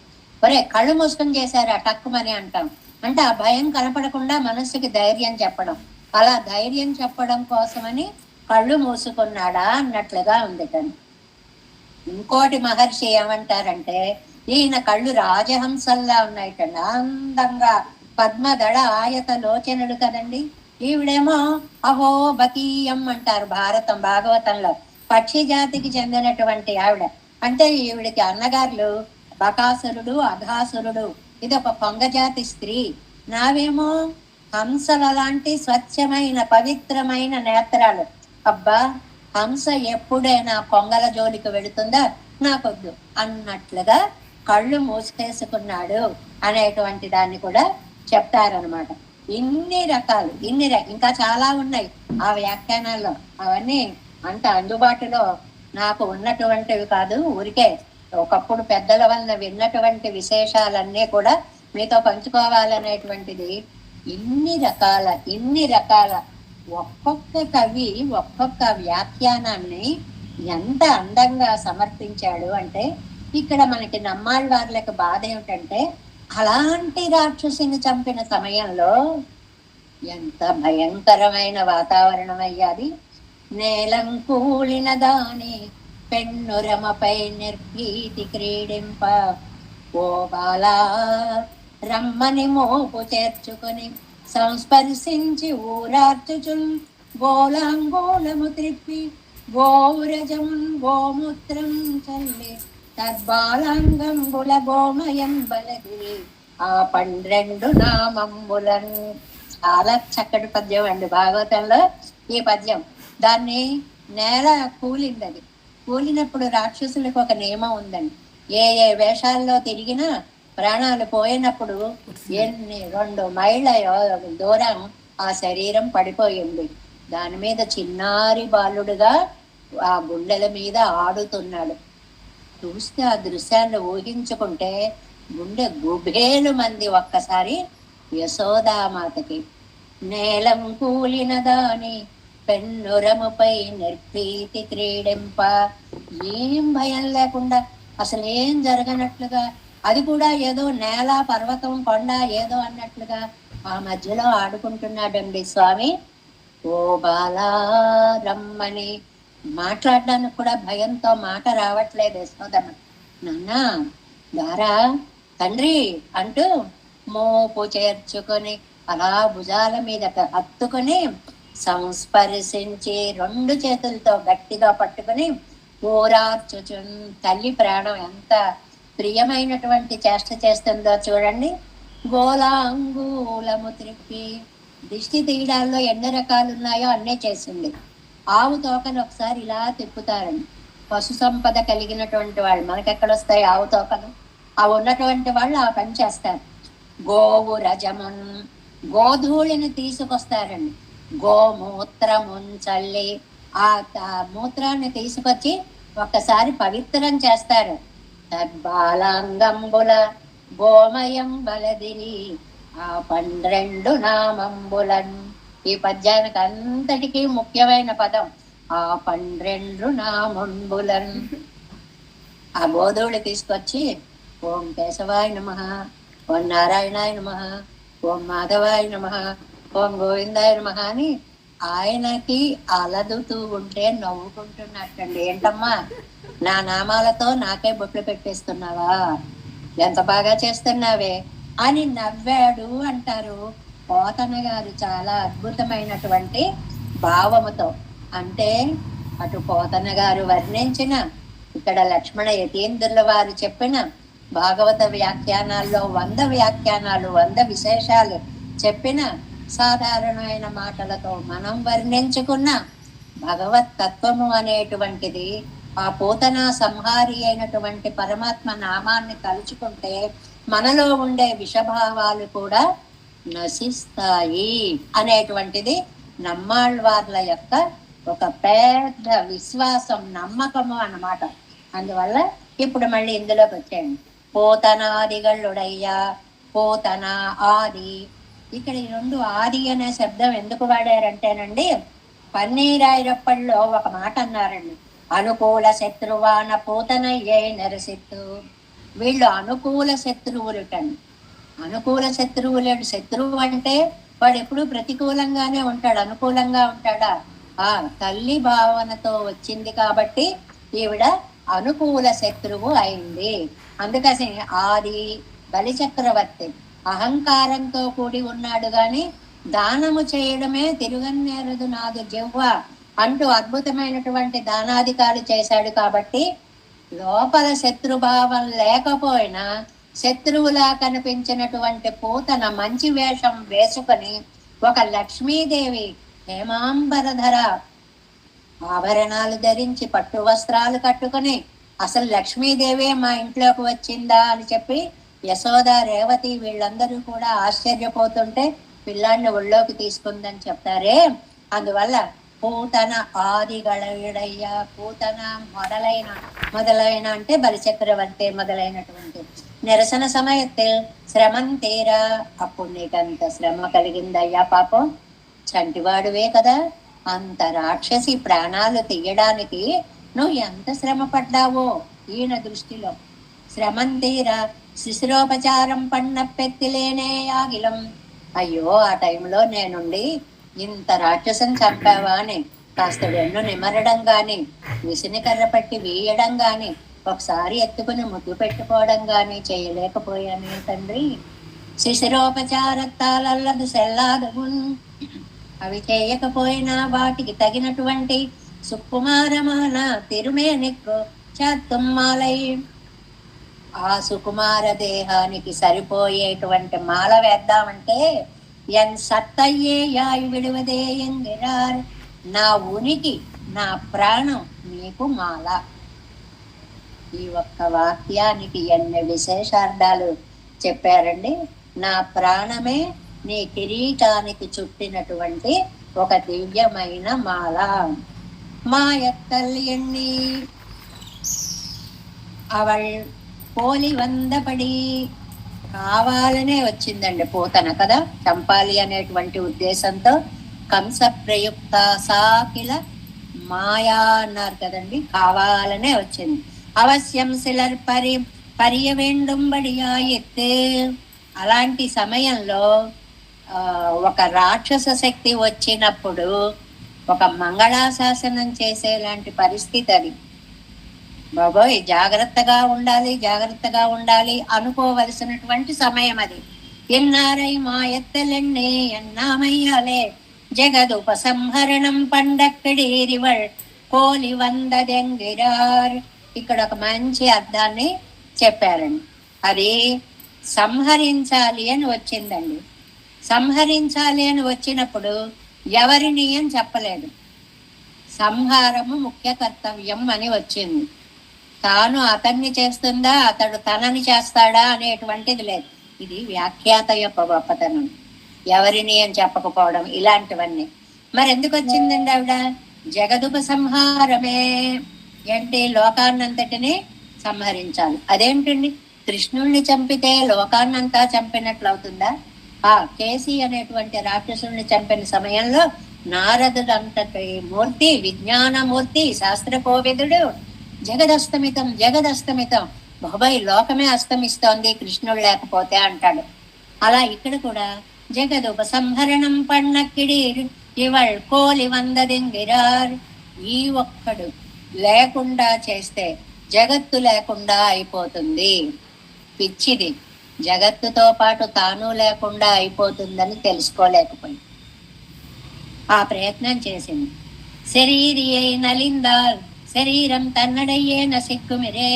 ఒరే కళ్ళు మూసుకొని చేశారు అటక్కుమని అంటాం. అంటే ఆ భయం కనపడకుండా మనస్సుకి ధైర్యం చెప్పడం, అలా ధైర్యం చెప్పడం కోసమని కళ్ళు మూసుకున్నాడా అన్నట్లుగా ఉంది. కానీ ఇంకోటి మహర్షి ఏమంటారంటే, ఈయన కళ్ళు రాజహంసల్లా ఉన్నాయిటండి, అందంగా పద్మదళ ఆయత లోచనుడు కదండి. ఈవిడేమో అహో బకీయం అంటారు భాగవతంలో, పక్షి జాతికి చెందినటువంటి ఆవిడ. అంటే ఈవిడికి అన్నగారులు బకాసురుడు, అఘాసురుడు, ఇది ఒక పొంగజాతి స్త్రీ. నావేమో హంసల లాంటి స్వచ్ఛమైన పవిత్రమైన నేత్రాలు. అబ్బా, హంస ఎప్పుడైనా కొంగల జోలికి వెళుతుందా, నాకొద్దు అన్నట్లుగా కళ్ళు మూసుకేసుకున్నాడు అనేటువంటి దాన్ని కూడా చెప్తారనమాట. ఇన్ని రకాలు ఇంకా చాలా ఉన్నాయి ఆ వ్యాఖ్యానాల్లో. అవన్నీ అంత అందుబాటులో నాకు ఉన్నటువంటివి కాదు, ఊరికే ఒకప్పుడు పెద్దల వలన విన్నటువంటి విశేషాలన్నీ కూడా మీతో పంచుకోవాలనేటువంటిది. ఇన్ని రకాల ఒక్కొక్క కవి ఒక్కొక్క వ్యాఖ్యానాన్ని ఎంత అందంగా సమర్పించాడు అంటే, ఇక్కడ మనకి నమ్మాళ్ళవార్లకు బాధ ఏమిటంటే, అలాంటి రాక్షసిని చంపిన సమయంలో ఎంత భయంకరమైన వాతావరణం అయ్యాది. నేలంకూలిన దాని పెన్నురమపై నిర్భీతి క్రీడింప, ఓ బాలా రమ్మని మోపు చేర్చుకొని సంస్పర్శించి ఊరార్చుచున్, గోలాంగోళము త్రిప్పి గోరజమున్ గోమూత్రం చల్లి తద్బాలాంగంబుల గోమయం బలగిరి ఆ 12 నామంబులన్. చాలా చక్కటి పద్యం అండి భాగవతంలో ఈ పద్యం. దాన్ని నేల కూలింది, అది కూలినప్పుడు రాక్షసులకు ఒక నియమం ఉందండి, ఏ ఏ వేషాల్లో తిరిగినా ప్రాణాలు పోయినప్పుడు ఎన్ని 2 మైళ్ళ దూరం ఆ శరీరం పడిపోయింది. దాని మీద చిన్నారి బాలుడుగా ఆ గుండెల మీద ఆడుతున్నాడు. చూస్తే ఆ దృశ్యాన్ని ఊహించుకుంటే గుండె గుబేలు మంది ఒక్కసారి యశోదామాతకి. నేలం కూలిన దాని పెన్నురముపై నిర్భీతి క్రీడింప, ఏం భయం లేకుండా అసలు ఏం జరగనట్లుగా, అది కూడా ఏదో నేల పర్వతం కొండ ఏదో అన్నట్లుగా ఆ మధ్యలో ఆడుకుంటున్నాడండి స్వామి. ఓ బాలా రమ్మని మాట్లాడడానికి కూడా భయంతో మాట రావట్లేదు యశోదమ్మ. నాన్న దారా తండ్రి అంటూ మోపు చేర్చుకొని అలా భుజాల మీద హత్తుకొని సంస్పర్శించి 2 చేతులతో గట్టిగా పట్టుకుని ఊరార్చుచు. తల్లి ప్రాణం ఎంత ప్రియమైనటువంటి చేష్ట చేస్తుందో చూడండి. గోలాంగూలము త్రిప్పి, దిష్టి తీయడాల్లో ఎన్ని రకాలు ఉన్నాయో అన్నీ చేసింది. ఆవు తోకను ఒకసారి ఇలా తిప్పుతారండి. పశు సంపద కలిగినటువంటి వాళ్ళు, మనకెక్కడొస్తాయి ఆవు తోకలు? ఆ ఉన్నటువంటి వాళ్ళు ఆ పని చేస్తారు. గోవు రజమున్, గోధూళిని తీసుకొస్తారండి. గోమూత్రమున్ చల్లి ఆ మూత్రాన్ని తీసుకొచ్చి ఒక్కసారి పవిత్రం చేస్తారు. తద్బాలాంగంబుల గోమయం బలదిరి ఆ 12 నామంబులన్. ఈ పద్యానికి అంతటికీ ముఖ్యమైన పదం ఆ 12 నామంబులన్. ఆ గోధువులు తీసుకొచ్చి ఓం కేశవాయ నమః, ఓం నారాయణాయ నమః, ఓం మాధవాయ నమః, ఓం గోవిందాయ నమః అని ఆయనకి అలదుతూ ఉంటే నవ్వుకుంటున్నట్టండి. ఏంటమ్మా నా నామాలతో నాకే బొట్లు పెట్టేస్తున్నావా, ఎంత బాగా చేస్తున్నావే అని నవ్వాడు అంటారు పోతన గారు చాలా అద్భుతమైనటువంటి భావముతో. అంటే అటు పోతన గారు వర్ణించిన, ఇక్కడ లక్ష్మణ యతీంద్రుల వారు చెప్పిన భాగవత వ్యాఖ్యానాల్లో 100 వ్యాఖ్యానాలు 100 విశేషాలు చెప్పిన సాధారణమైన మాటలతో మనం వర్ణించుకున్న భగవత్ తత్వము అనేటువంటిది ఆ పూతన సంహారి అయినటువంటి పరమాత్మ నామాన్ని తలుచుకుంటే మనలో ఉండే విషభావాలు కూడా నశిస్తాయి అనేటువంటిది నమ్మాళ్వార్ల యొక్క ఒక పెద్ద విశ్వాసం, నమ్మకము అన్నమాట. అందువల్ల ఇప్పుడు మళ్ళీ ఇందులోకి వచ్చేయండి. పోతనాదిగళ్ళుడయ్యా, పోతన ఆది. ఇక్కడ ఈ 2 ఆది అనే శబ్దం ఎందుకు వాడారంటేనండి, పన్నీరాయిరప్పల్లో ఒక మాట అన్నారండి. అనుకూల శత్రువాన పూతనయ్యే నరసిత్తు. వీళ్ళు అనుకూల శత్రువులుటండి. అనుకూల శత్రువులేడు. శత్రువు అంటే వాడు ఎప్పుడు ప్రతికూలంగానే ఉంటాడు, అనుకూలంగా ఉంటాడా? ఆ తల్లి భావనతో వచ్చింది కాబట్టి ఈవిడ అనుకూల శత్రువు అయింది. అందుకని ఆది బలిచక్రవర్తి అహంకారంతో కూడి ఉన్నాడు గాని దానము చేయడమే తిరుగన్నేరదు నాదు జివ్వ అంటూ అద్భుతమైనటువంటి దానాధికారి చేశాడు. కాబట్టి లోపల శత్రుభావం లేకపోయినా శత్రువులా కనిపించినటువంటి పూతన మంచి వేషం వేసుకొని ఒక లక్ష్మీదేవి హేమాంబరధర ఆభరణాలు ధరించి పట్టు వస్త్రాలు కట్టుకుని అసలు లక్ష్మీదేవే మా ఇంట్లోకి వచ్చిందా అని చెప్పి యశోద, రేవతి వీళ్ళందరూ కూడా ఆశ్చర్యపోతుంటే పిల్లాన్ని ఒళ్ళోకి తీసుకుందని చెప్తారే. అందువల్ల పూతన ఆదిగళయుడయ్య, పూతన మొదలైన అంటే బలిచక్రవర్తి మొదలైనటువంటి నిరసన సమయத்தில் శ్రమం తీరా. అప్పుడు నీకంత శ్రమ కలిగిందయ్యా, పాపం చంటివాడువే కదా, అంత రాక్షసి ప్రాణాలు తీయడానికి నువ్వు ఎంత శ్రమ పడ్డావో ఈయన దృష్టిలో. శ్రమం తీరా శిశిరోపచారం పన్న పెత్తిలేనే ఆగిలం. అయ్యో ఆ టైంలో నేనుండి ఇంత రాక్షసం చంపావా అని కాస్త వెన్ను నిమరడం గాని, విసిని కర్ర పట్టి వీయడం గాని, ఒకసారి ఎత్తుకుని ముద్దు పెట్టుకోవడం గాని చేయలేకపోయాను తండ్రి. శిశిరోపచారత్తాలల్లదు సెల్లాదగున్. అవి చేయకపోయినా వాటికి తగినటువంటి సుకుమారమాన తిరుమేనిక్కు చాతుమ్మాలై. ఆ సుకుమార దేహానికి సరిపోయేటువంటి మాల వేద్దామంటే ఎన్ సత్తయ్యే యాయు విడువదే ఎంగిరార్. నా ఉనికి, నా ప్రాణం నీకు మాల. ఈ ఒక్క వాక్యానికి ఎన్ని విశేషార్థాలు చెప్పారండి. నా ప్రాణమే నీ కిరీటానికి చుట్టినటువంటి ఒక దివ్యమైన మాల. మాయత్తల్ ఎన్ని అవள் పోలి వందపడి, కావాలనే వచ్చిందండి పోతన కదా, చంపాలి అనేటువంటి ఉద్దేశంతో. కంస ప్రయుక్త సాకిల మాయా అన్నారు కదండి, కావాలనే వచ్చింది. అవశ్యం సిలర్ పరియవేండుంబడియా ఎత్తే. అలాంటి సమయంలో ఒక రాక్షస శక్తి వచ్చినప్పుడు ఒక మంగళాశాసనం చేసేలాంటి పరిస్థితి అది. బాబోయ్ జాగ్రత్తగా ఉండాలి, జాగ్రత్తగా ఉండాలి అనుకోవలసినటువంటి సమయం అది. ఎన్నారై మాయత్తలెన్నే ఎన్నామయ్యాలే జగదుపసంహరణం పండక్కడేరివళ్ కోలి వందదెంగిరార్. ఇక్కడ ఒక మంచి అర్థాన్ని చెప్పారండి. అది సంహరించాలి అని వచ్చిందండి. సంహరించాలి అని వచ్చినప్పుడు ఎవరిని అని చెప్పలేదు, సంహారము ముఖ్య కర్తవ్యం అని వచ్చింది. తాను అతన్ని చేస్తుందా, అతడు తనని చేస్తాడా అనేటువంటిది లేదు. ఇది వ్యాఖ్యాత యొక్క గొప్పతనం, ఎవరిని అని చెప్పకపోవడం, ఇలాంటివన్నీ. మరి ఎందుకు వచ్చిందండి ఆవిడ? జగదుపసంహారమే ఏంటి, లోకాన్నంతటిని సంహరించాలి. అదేంటండి, కృష్ణుణ్ణి చంపితే లోకాన్నంతా చంపినట్లు అవుతుందా? కేసి అనేటువంటి రాక్షసుని చంపిన సమయంలో నారదుడు అంతటి మూర్తి, విజ్ఞానమూర్తి, శాస్త్ర కోవిదుడు, జగదస్తమితం జగదస్తమితం, బాబాయ్ లోకమే అస్తమిస్తోంది కృష్ణుడు లేకపోతే అంటాడు. అలా ఇక్కడ కూడా జగదుపసంహరణం పన్నక్కిడీర్ ఇవళ్ కోలి వందదెంగిరార్. ఈ ఒక్కడు లేకుండా చేస్తే జగత్తు లేకుండా అయిపోతుంది. పిచ్చిది, జగత్తుతో పాటు తాను లేకుండా అయిపోతుందని తెలుసుకోలేకపోయి ఆ ప్రయత్నం చేసింది. శరీరియై నలిందాల్, శరీరం తన్నడయ్యేన సిక్కుమిరే.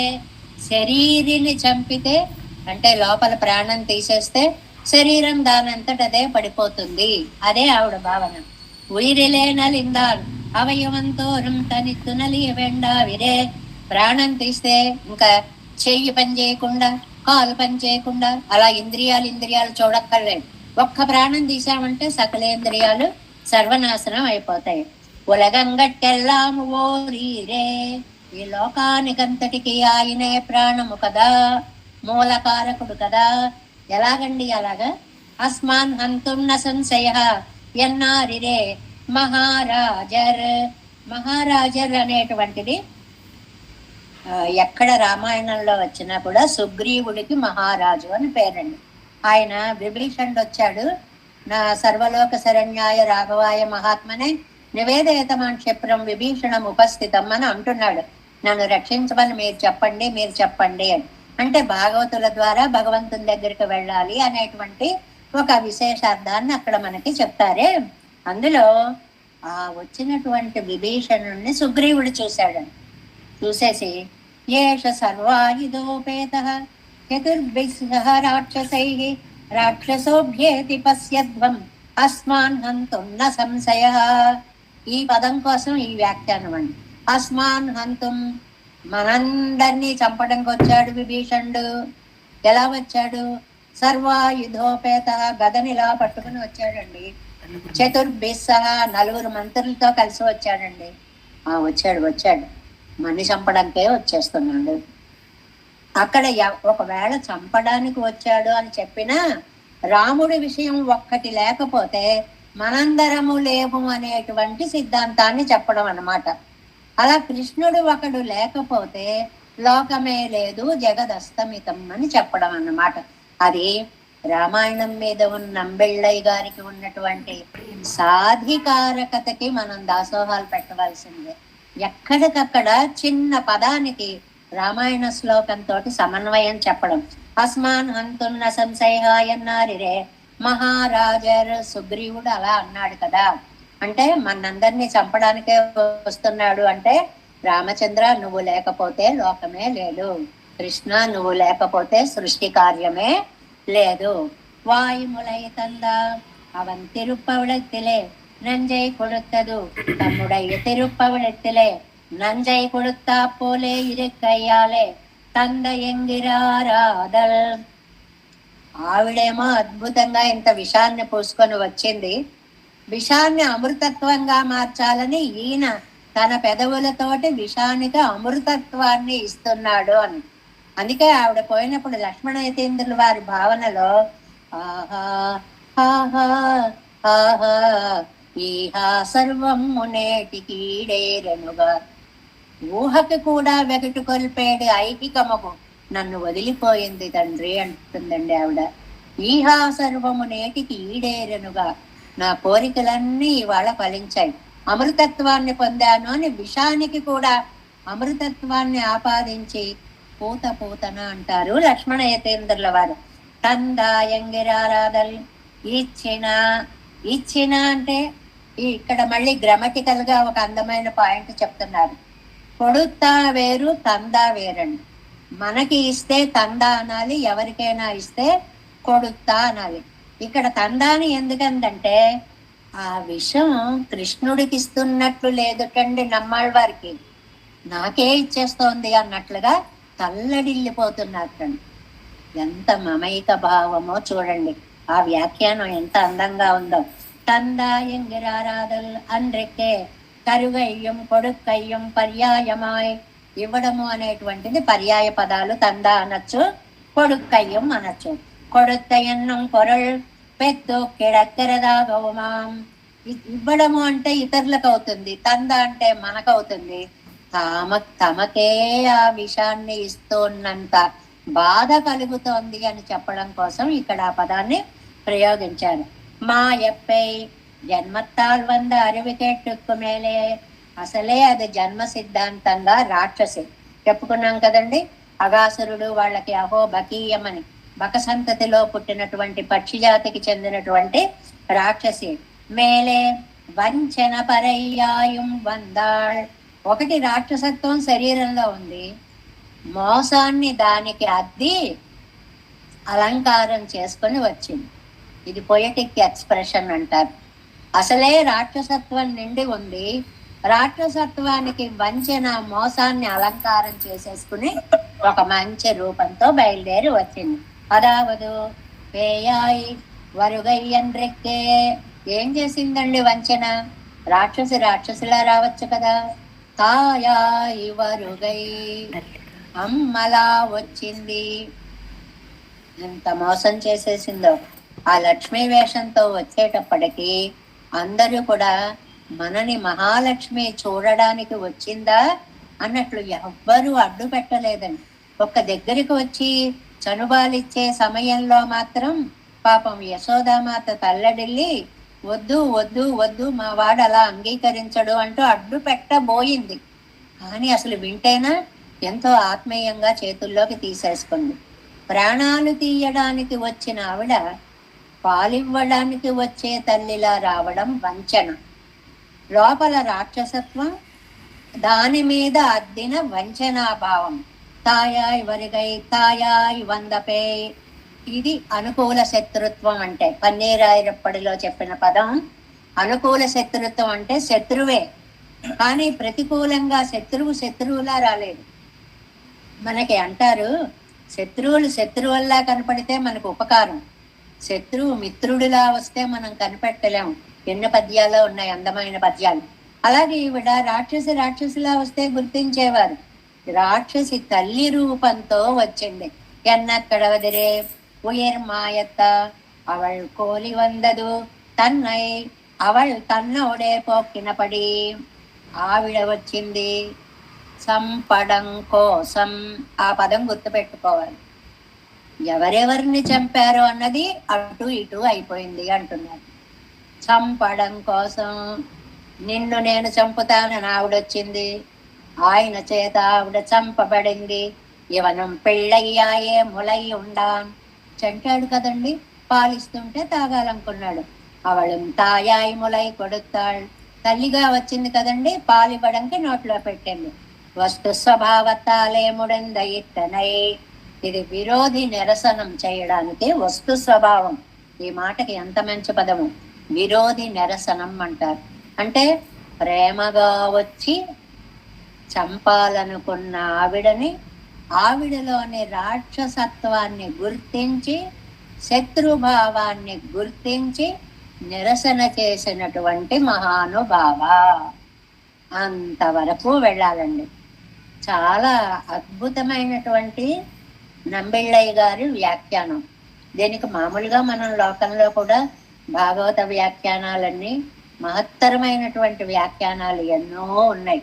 శరీరిని చంపితే అంటే లోపల ప్రాణం తీసేస్తే శరీరం దానంతటదే పడిపోతుంది. అదే ఆవిడ భావన. ఉయిరిలే నలిందాల్ అవయవంతోరం తనిత్తు నలియ వెండావిరే. ప్రాణం తీస్తే ఇంకా చెయ్యి పని చేయకుండా, కాలు పని చేయకుండా, అలా ఇంద్రియాలు చూడక్కర్లేదు. ఒక్క ప్రాణం తీసామంటే సకలేంద్రియాలు సర్వనాశనం అయిపోతాయి. ఉలగంగట్టెల్లాము ఓరీరే. ఈ లోకానికంతటికి ఆయనే ప్రాణము కదా, మూలకారకుడు కదా. ఎలాగండి అలాగా? అస్మాన్ హంతున్న సంశయ ఎన్నారిరే మహారాజర్. మహారాజర్ అనేటువంటిది ఎక్కడ రామాయణంలో వచ్చినా కూడా సుగ్రీవుడికి మహారాజు అని పేరండి. ఆయన విభీషణుడు వచ్చాడు, నా సర్వలోక శరణ్యాయ రాఘవాయ మహాత్మనే నివేదయతమాన్ క్షిప్రం విభీషణం ఉపస్థితం అని అంటున్నాడు. నన్ను రక్షించమని మీరు చెప్పండి, మీరు చెప్పండి అని. అంటే భాగవతుల ద్వారా భగవంతుని దగ్గరికి వెళ్ళాలి అనేటువంటి ఒక విశేషార్థాన్ని అక్కడ మనకి చెప్తారే. అందులో ఆ వచ్చినటువంటి విభీషణుణ్ణి సుగ్రీవుడు చూశాడు. చూసేసి ఏష సర్వాయుధోపేతః చతుర్భిః రాక్షసైః రాక్షసోభ్యేతి పశ్యధ్వం అస్మాన్ హంతుం న సంశయః. ఈ పదం కోసం ఈ వ్యాఖ్యానం అండి. అస్మాన్ హంతుం, మనందరినీ చంపడానికి వచ్చాడు విభీషణుడు. ఎలా వచ్చాడు? సర్వాయుధోపేత, గదనిలా పట్టుకుని వచ్చాడండి. చతుర్భిస్సహ, 4 మంత్రులతో కలిసి వచ్చాడండి. వచ్చాడు మని చంపడానికే వచ్చేస్తున్నాడు. అక్కడ ఒకవేళ చంపడానికి వచ్చాడు అని చెప్పినా రాముడి విషయం ఒక్కటి లేకపోతే మనందరము లేము అనేటువంటి సిద్ధాంతాన్ని చెప్పడం అన్నమాట. అలా కృష్ణుడు ఒకడు లేకపోతే లోకమే లేదు, జగదస్తమితం అని చెప్పడం అన్నమాట. అది రామాయణం మీద ఉన్న నంబెళ్ళయ్య గారికి ఉన్నటువంటి సాధికారకతకి మనం దాసోహాలు పెట్టవలసిందే. ఎక్కడికక్కడ చిన్న పదానికి రామాయణ శ్లోకంతో సమన్వయం చెప్పడం. అస్మాన్ హంతున్న సంశయాయన్నారిరే మహారాజర్. సుగ్రీవుడు అలా అన్నాడు కదా, అంటే మనందరినీ చంపడానికే వస్తున్నాడు. అంటే రామచంద్ర నువ్వు లేకపోతే లోకమే లేదు, కృష్ణ నువ్వు లేకపోతే సృష్టి కార్యమే లేదు. వాయుములై తంద అవన్ తిరుప్పవిడెత్తిలే நஞ்சை கொடுத்தது தம்முடைய திருப்பவனத்திலே நஞ்சை கொடுத்தா போலே இருக்கையாலே తందయంగిరారాధల్. ఆవిడేమో అద్భుతంగా ఇంత విషాన్ని పూసుకొని వచ్చింది. విషాన్ని అమృతత్వంగా మార్చాలని ఈయన తన పెదవులతోటి విషానికి అమృతత్వాన్ని ఇస్తున్నాడు అని. అందుకే ఆవిడ పోయినప్పుడు లక్ష్మణ యతీంద్రుల వారి భావనలో ఆహా ఆహా ఆహా ఈహా సర్వం మునేటికీడేరెనుగా, ఊహకి కూడా వెగటు కొల్పేడు ఐహికముకు నన్ను వదిలిపోయింది తండ్రి అంటుందండి ఆవిడ. ఈహా సర్వము నేటికి ఈడేరెనుగా, నా కోరికలన్నీ ఇవాళ ఫలించాయి, అమృతత్వాన్ని పొందాను అని విషానికి కూడా అమృతత్వాన్ని ఆపాదించి పూత పూతన అంటారు లక్ష్మణ యతీంద్రుల వారు. తందాయంగిరారాధల్. ఇచ్చిన ఇచ్చిన అంటే ఇక్కడ మళ్ళీ గ్రామటికల్ గా ఒక అందమైన పాయింట్ చెప్తున్నారు. కొడుతా వేరు తందా వేరండి. మనకి ఇస్తే తందా అనాలి, ఎవరికైనా ఇస్తే కొడుతా అనాలి. ఇక్కడ తందాని ఎందుకంటే ఆ విషయం కృష్ణుడికి ఇస్తున్నట్లు లేదుటండి నమ్మాళ్ళ వారికి, నాకే ఇచ్చేస్తోంది అన్నట్లుగా తల్లడిల్లిపోతున్నట్టండి. ఎంత మమైక భావమో చూడండి, ఆ వ్యాఖ్యానం ఎంత అందంగా ఉందో. తందాయంగిరారాధల్ అన్రెక్కే కరుగయ్యం కొడుక్కయ్యం పర్యాయమాయ్. ఇవ్వడము అనేటువంటిది పర్యాయ పదాలు. తందా అనొచ్చు, కొడుక్కయ్యం అనొచ్చు. కొడుత్తయన్నం పొరల్ పెద్దు కిడక్కరదాగవుమాం. ఇవ్వడము అంటే ఇతరులకు అవుతుంది, తంద అంటే మనకవుతుంది. తమకే ఆ విషాన్ని ఇస్తున్నంత బాధ కలుగుతోంది అని చెప్పడం కోసం ఇక్కడ ఆ పదాన్ని ప్రయోగించారు. మా ఎప్పై జన్మత్తాల్ వంద అరివికెట్టుకు మేలే. అసలే అది జన్మ సిద్ధాంతంగా రాక్షసి చెప్పుకున్నాం కదండి. అగాసురుడు వాళ్ళకి అహో బకీయమని బక సంతతిలో పుట్టినటువంటి పక్షి జాతికి చెందినటువంటి రాక్షసి. మేలే వంచన పరయ్యాయం వందాళ్. ఒకటి రాక్షసత్వం శరీరంలో ఉంది, మోసాన్ని దానికి అద్ది అలంకారం చేసుకొని వచ్చింది. ఇది పొయటిక్ ఎక్స్ప్రెషన్ అంటారు. అసలే రాక్షసత్వం నిండి ఉంది, రాక్షసత్వానికి వంచన మోసాన్ని అలంకారం చేసేసుకుని ఒక మంచి రూపంతో బయలుదేరి వచ్చింది. అదావదు పేయాయి వరుగయ్యన్రెక్కే. ఏం చేసిందండి వంచన? రాక్షసిలా రావచ్చు కదా. తాయాయి వరుగై, అమ్మలా వచ్చింది. ఎంత మోసం చేసేసిందో. ఆ లక్ష్మీ వేషంతో వచ్చేటప్పటికి అందరూ కూడా మనని మహాలక్ష్మి చూడడానికి వచ్చిందా అన్నట్లు ఎవ్వరూ అడ్డు పెట్టలేదండి. ఒక్క దగ్గరికి వచ్చి చనుబాలిచ్చే సమయంలో మాత్రం పాపం యశోదామాత తల్లడిల్లి వద్దు వద్దు వద్దు మా వాడు అలా అంగీకరించడు అంటూ అడ్డు పెట్టబోయింది. కానీ అసలు వింటేనా ఎంతో ఆత్మీయంగా చేతుల్లోకి తీసేసుకుంది. ప్రాణాలు తీయడానికి వచ్చిన ఆవిడ పాలివ్వడానికి వచ్చే తల్లిలా రావడం వంచన. లోపల రాక్షసత్వం, దాని మీద అద్దిన వంచనాభావం. తాయాయ్ వరిగై తాయాయ్ వందపే. ఇది అనుకూల శత్రుత్వం. అంటే పన్నీరాయిరప్పడిలో చెప్పిన పదం అనుకూల శత్రుత్వం. అంటే శత్రువే, కానీ ప్రతికూలంగా శత్రువులా రాలేదు. మనకి అంటారు శత్రువుల్లా కనపడితే మనకు ఉపకారం, శత్రువు మిత్రుడిలా వస్తే మనం కనిపెట్టలేము. ఎన్ని పద్యాలు ఉన్నాయి, అందమైన పద్యాలు. అలాగే ఈవిడ రాక్షసిలా వస్తే గుర్తించేవారు. రాక్షసి తల్లి రూపంతో వచ్చింది. ఎన్నక్కడ వదిరే ఉయర్ మాయత్త అవள் కోలి వందదు తన్నై, అవள் తన్నోడే పోక్కినపడి. ఆవిడ వచ్చింది చంపడం కోసం. ఆ పదం గుర్తుపెట్టుకోవాలి. ఎవరెవరిని చంపారో అన్నది అటు ఇటు అయిపోయింది అంటున్నారు. చంపడం కోసం, నిన్ను నేను చంపుతానని ఆవిడొచ్చింది, ఆయన చేత ఆవిడ చంపబడింది. ఇవనం పెళ్ళయ్యాయే ములై ఉండాన్. చంటాడు కదండి, పాలిస్తుంటే తాగాలనుకున్నాడు. అవళం తాయాయి ములై కొడుతాள். తల్లిగా వచ్చింది కదండి, పాలివ్వడానికి నోట్లో పెట్టింది. వస్తు స్వభావత్తాలే ముడందయిత్తనై. ఇది విరోధి నిరసనం చేయడానికి వస్తు స్వభావం. ఈ మాటకి ఎంత మంచి పదము, విరోధి నిరసనం అంటారు. అంటే ప్రేమగా వచ్చి చంపాలనుకున్న ఆవిడని ఆవిడలోని రాక్షసత్వాన్ని గుర్తించి శత్రుభావాన్ని గుర్తించి నిరసన చేసినటువంటి మహానుభావ. అంతవరకు వెళ్ళాలండి. చాలా అద్భుతమైనటువంటి నంబిళ్ళయ్య గారి వ్యాఖ్యానం. దీనికి మామూలుగా మనం లోకంలో కూడా భాగవత వ్యాఖ్యానాలన్నీ మహత్తరమైనటువంటి వ్యాఖ్యానాలు ఎన్నో ఉన్నాయి.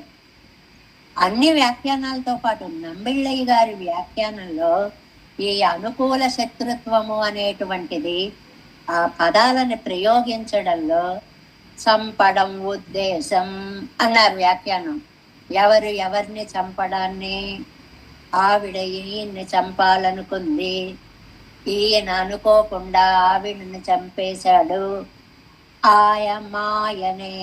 అన్ని వ్యాఖ్యానాలతో పాటు నంబిళ్ళయ్య గారి వ్యాఖ్యానంలో ఈ అనుకూల శత్రుత్వము అనేటువంటిది ఆ పదాలను ప్రయోగించడంలో చంపడం ఉద్దేశం అన్నారు వ్యాఖ్యానం. ఎవరు ఎవరిని చంపడాన్ని, ఆవిడ ఈయన్ని చంపాలనుకుంది, ఈయన అనుకోకుండా ఆవిడని చంపేశాడు. మాయనే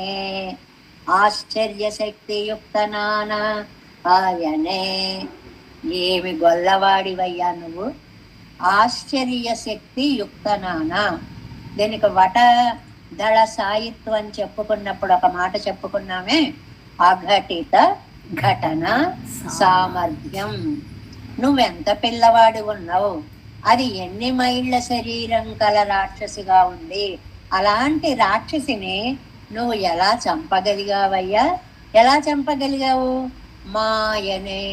ఆశ్చర్య శక్తియుక్త నానా ఆయనే. ఏమి గొల్లవాడివయ్యా నువ్వు, ఆశ్చర్య శక్తి యుక్త నానా. దీనికి వట దళ సాయిత్వం అని చెప్పుకున్నప్పుడు ఒక మాట చెప్పుకున్నామే, అఘటిత ఘటన సామర్థ్యం. నువ్వెంత పిల్లవాడు ఉన్నావు, అది ఎన్ని మైళ్ళ శరీరం కల రాక్షసిగా ఉంది, అలాంటి రాక్షసిని నువ్వు ఎలా చంపగలిగావయ్యా, ఎలా చంపగలిగావు? మాయనే,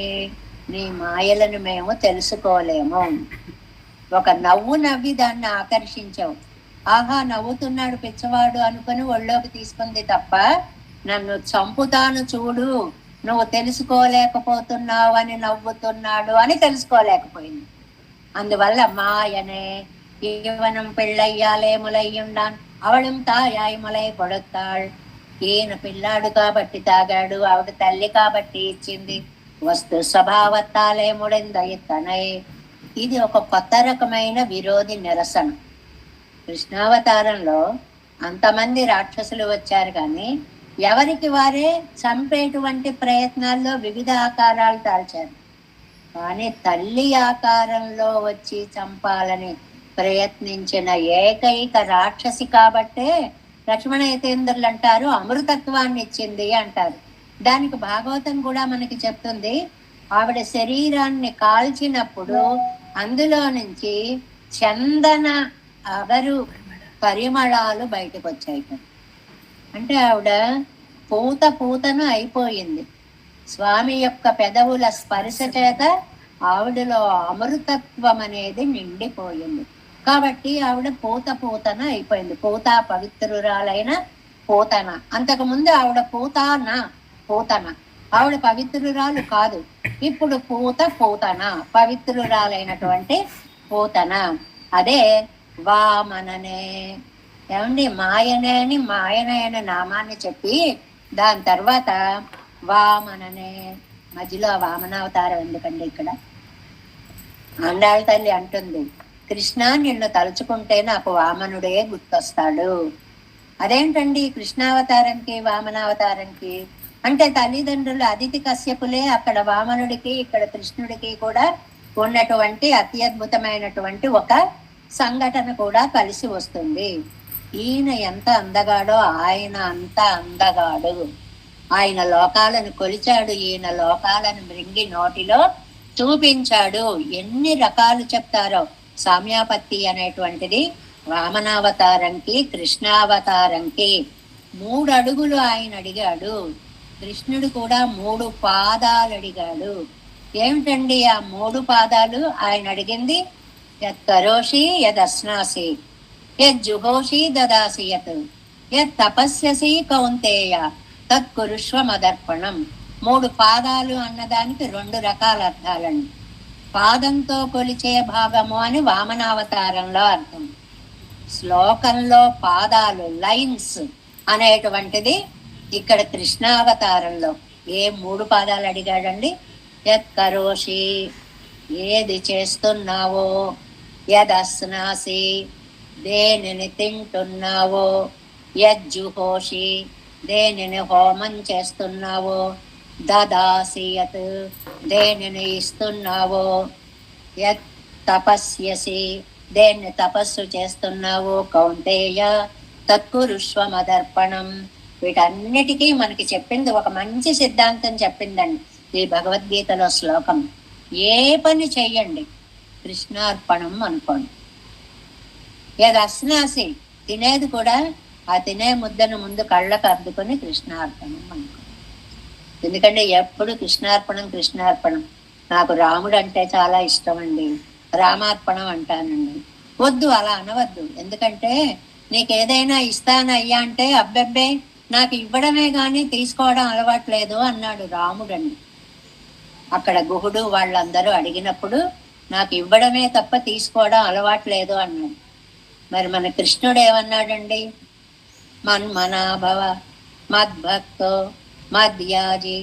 నీ మాయలను మేము తెలుసుకోలేము. ఒక నవ్వు నవ్వి దాన్ని ఆకర్షించావు. ఆహా నవ్వుతున్నాడు పిచ్చవాడు అనుకుని ఒళ్ళోకి తీసుకుంది తప్ప నన్ను చంపుతాను చూడు, నువ్వు తెలుసుకోలేకపోతున్నావు అని నవ్వుతున్నాడు అని తెలుసుకోలేకపోయింది. అందువల్ల మాయనే ఈవనం పిళ్ళయ్యాలే ములయ్యుండాన్ అవళం తాయాయి ములై కొడుతాள். ఈయన పిల్లాడు కాబట్టి తాగాడు, ఆవిడ తల్లి కాబట్టి ఇచ్చింది. వస్తు స్వభావత్తాలే ముడిందయితనై. ఇది ఒక కొత్త రకమైన విరోధి నిరసన. కృష్ణావతారంలో అంతమంది రాక్షసులు వచ్చారు, కానీ ఎవరికి వారే చంపేటువంటి ప్రయత్నాల్లో వివిధ ఆకారాలు తాల్చారు. కానీ తల్లి ఆకారంలో వచ్చి చంపాలని ప్రయత్నించిన ఏకైక రాక్షసి కాబట్టే లక్ష్మణ యతీంద్రులు అంటారు అమృతత్వాన్ని ఇచ్చింది అంటారు. దానికి భాగవతం కూడా మనకి చెప్తుంది, ఆవిడ శరీరాన్ని కాల్చినప్పుడు అందులో నుంచి చందన అగరు పరిమళాలు బయటకు వచ్చాయి. అంటే ఆవిడ పూతను అయిపోయింది. స్వామి యొక్క పెదవుల స్పర్శ చేత ఆవిడలో అమృతత్వం అనేది నిండిపోయింది. కాబట్టి ఆవిడ పూతన అయిపోయింది. పూత పవిత్రురాలైన పూతన. అంతకుముందు ఆవిడ పూతన ఆవిడ పవిత్రురాలు కాదు. ఇప్పుడు పూతన పవిత్రురాలైనటువంటి పూతన. అదే వామననే. ఏమండి, మాయనే అని మాయనైన నామాన్ని చెప్పి దాని తర్వాత వామననే. మధ్యలో వామనావతారం ఎందుకండి? ఇక్కడ ఆండాళ్ళ తల్లి అంటుంది, కృష్ణ నిన్ను తలుచుకుంటే నాకు వామనుడే గుర్తొస్తాడు. అదేంటండి కృష్ణావతారంకి వామనావతారంకి అంటే? తల్లిదండ్రులు అదితి కశ్యపులే అక్కడ వామనుడికి ఇక్కడ కృష్ణుడికి కూడా ఉన్నటువంటి అత్యద్భుతమైనటువంటి ఒక సంఘటన కూడా కలిసి వస్తుంది. ఈయన ఎంత అందగాడో ఆయన అంత అందగాడు. ఆయన లోకాలను కొలిచాడు, ఈయన లోకాలను మృంగి నోటిలో చూపించాడు. ఎన్ని రకాలు చెప్తారో. సామ్యాపత్తి అనేటువంటిది వామనావతారంకి కృష్ణావతారంకి 3 అడుగులు ఆయన అడిగాడు. కృష్ణుడు కూడా 3 పాదాలు అడిగాడు. ఏమిటండి ఆ 3 పాదాలు ఆయన అడిగింది? యత్కరోషి యదస్నాసి యజ్జుహోషి దదాసి యత్ యత్ తపస్యసి కౌంతేయ తత్కురుష్వ మదర్పణం. 3 పాదాలు అన్నదానికి 2 రకాల అర్థాలండి. పాదంతో కొలిచే భాగము అని వామనావతారంలో అర్థం. శ్లోకంలో పాదాలు లైన్స్ అనేటువంటిది ఇక్కడ కృష్ణావతారంలో ఏ 3 పాదాలు అడిగాడండి? యత్కరోషి ఏది చేస్తున్నావో, యదస్నాసి దేనిని తింటున్నావో, యజ్జుహోషి దేనిని హోమం చేస్తున్నావో, దదాసి యత్ దేనిని ఇస్తున్నావో, యత్ తపస్యసి దేన్ని తపస్సు చేస్తున్నావో, కౌంతేయ తత్కురుష్వ మదర్పణం. వీటన్నిటికీ మనకి చెప్పింది ఒక మంచి సిద్ధాంతం చెప్పిందండి ఈ భగవద్గీతలో శ్లోకం. ఏ పని చెయ్యండి కృష్ణార్పణం అనుకోండి. ఏది అస్నాసి తినేది కూడా ఆ తినే ముద్దను ముందు కళ్ళకు అద్దుకొని కృష్ణార్పణం అనుకోండి. ఎందుకంటే ఎప్పుడు కృష్ణార్పణం కృష్ణార్పణం. నాకు రాముడు అంటే చాలా ఇష్టం అండి, రామార్పణం అంటానండి. వద్దు, అలా అనవద్దు. ఎందుకంటే నీకు ఏదైనా ఇస్తానయ్యా అంటే అబ్బెబ్బే నాకు ఇవ్వడమే కానీ తీసుకోవడం అలవాట్లేదు అన్నాడు రాముడండి. అక్కడ గుహుడు వాళ్ళందరూ అడిగినప్పుడు నాకు ఇవ్వడమే తప్ప తీసుకోవడం అలవాట్లేదు అన్నాడు. మరి మన కృష్ణుడు ఏమన్నాడండి? మన్మనాభవ మద్భక్తో మద్యాజి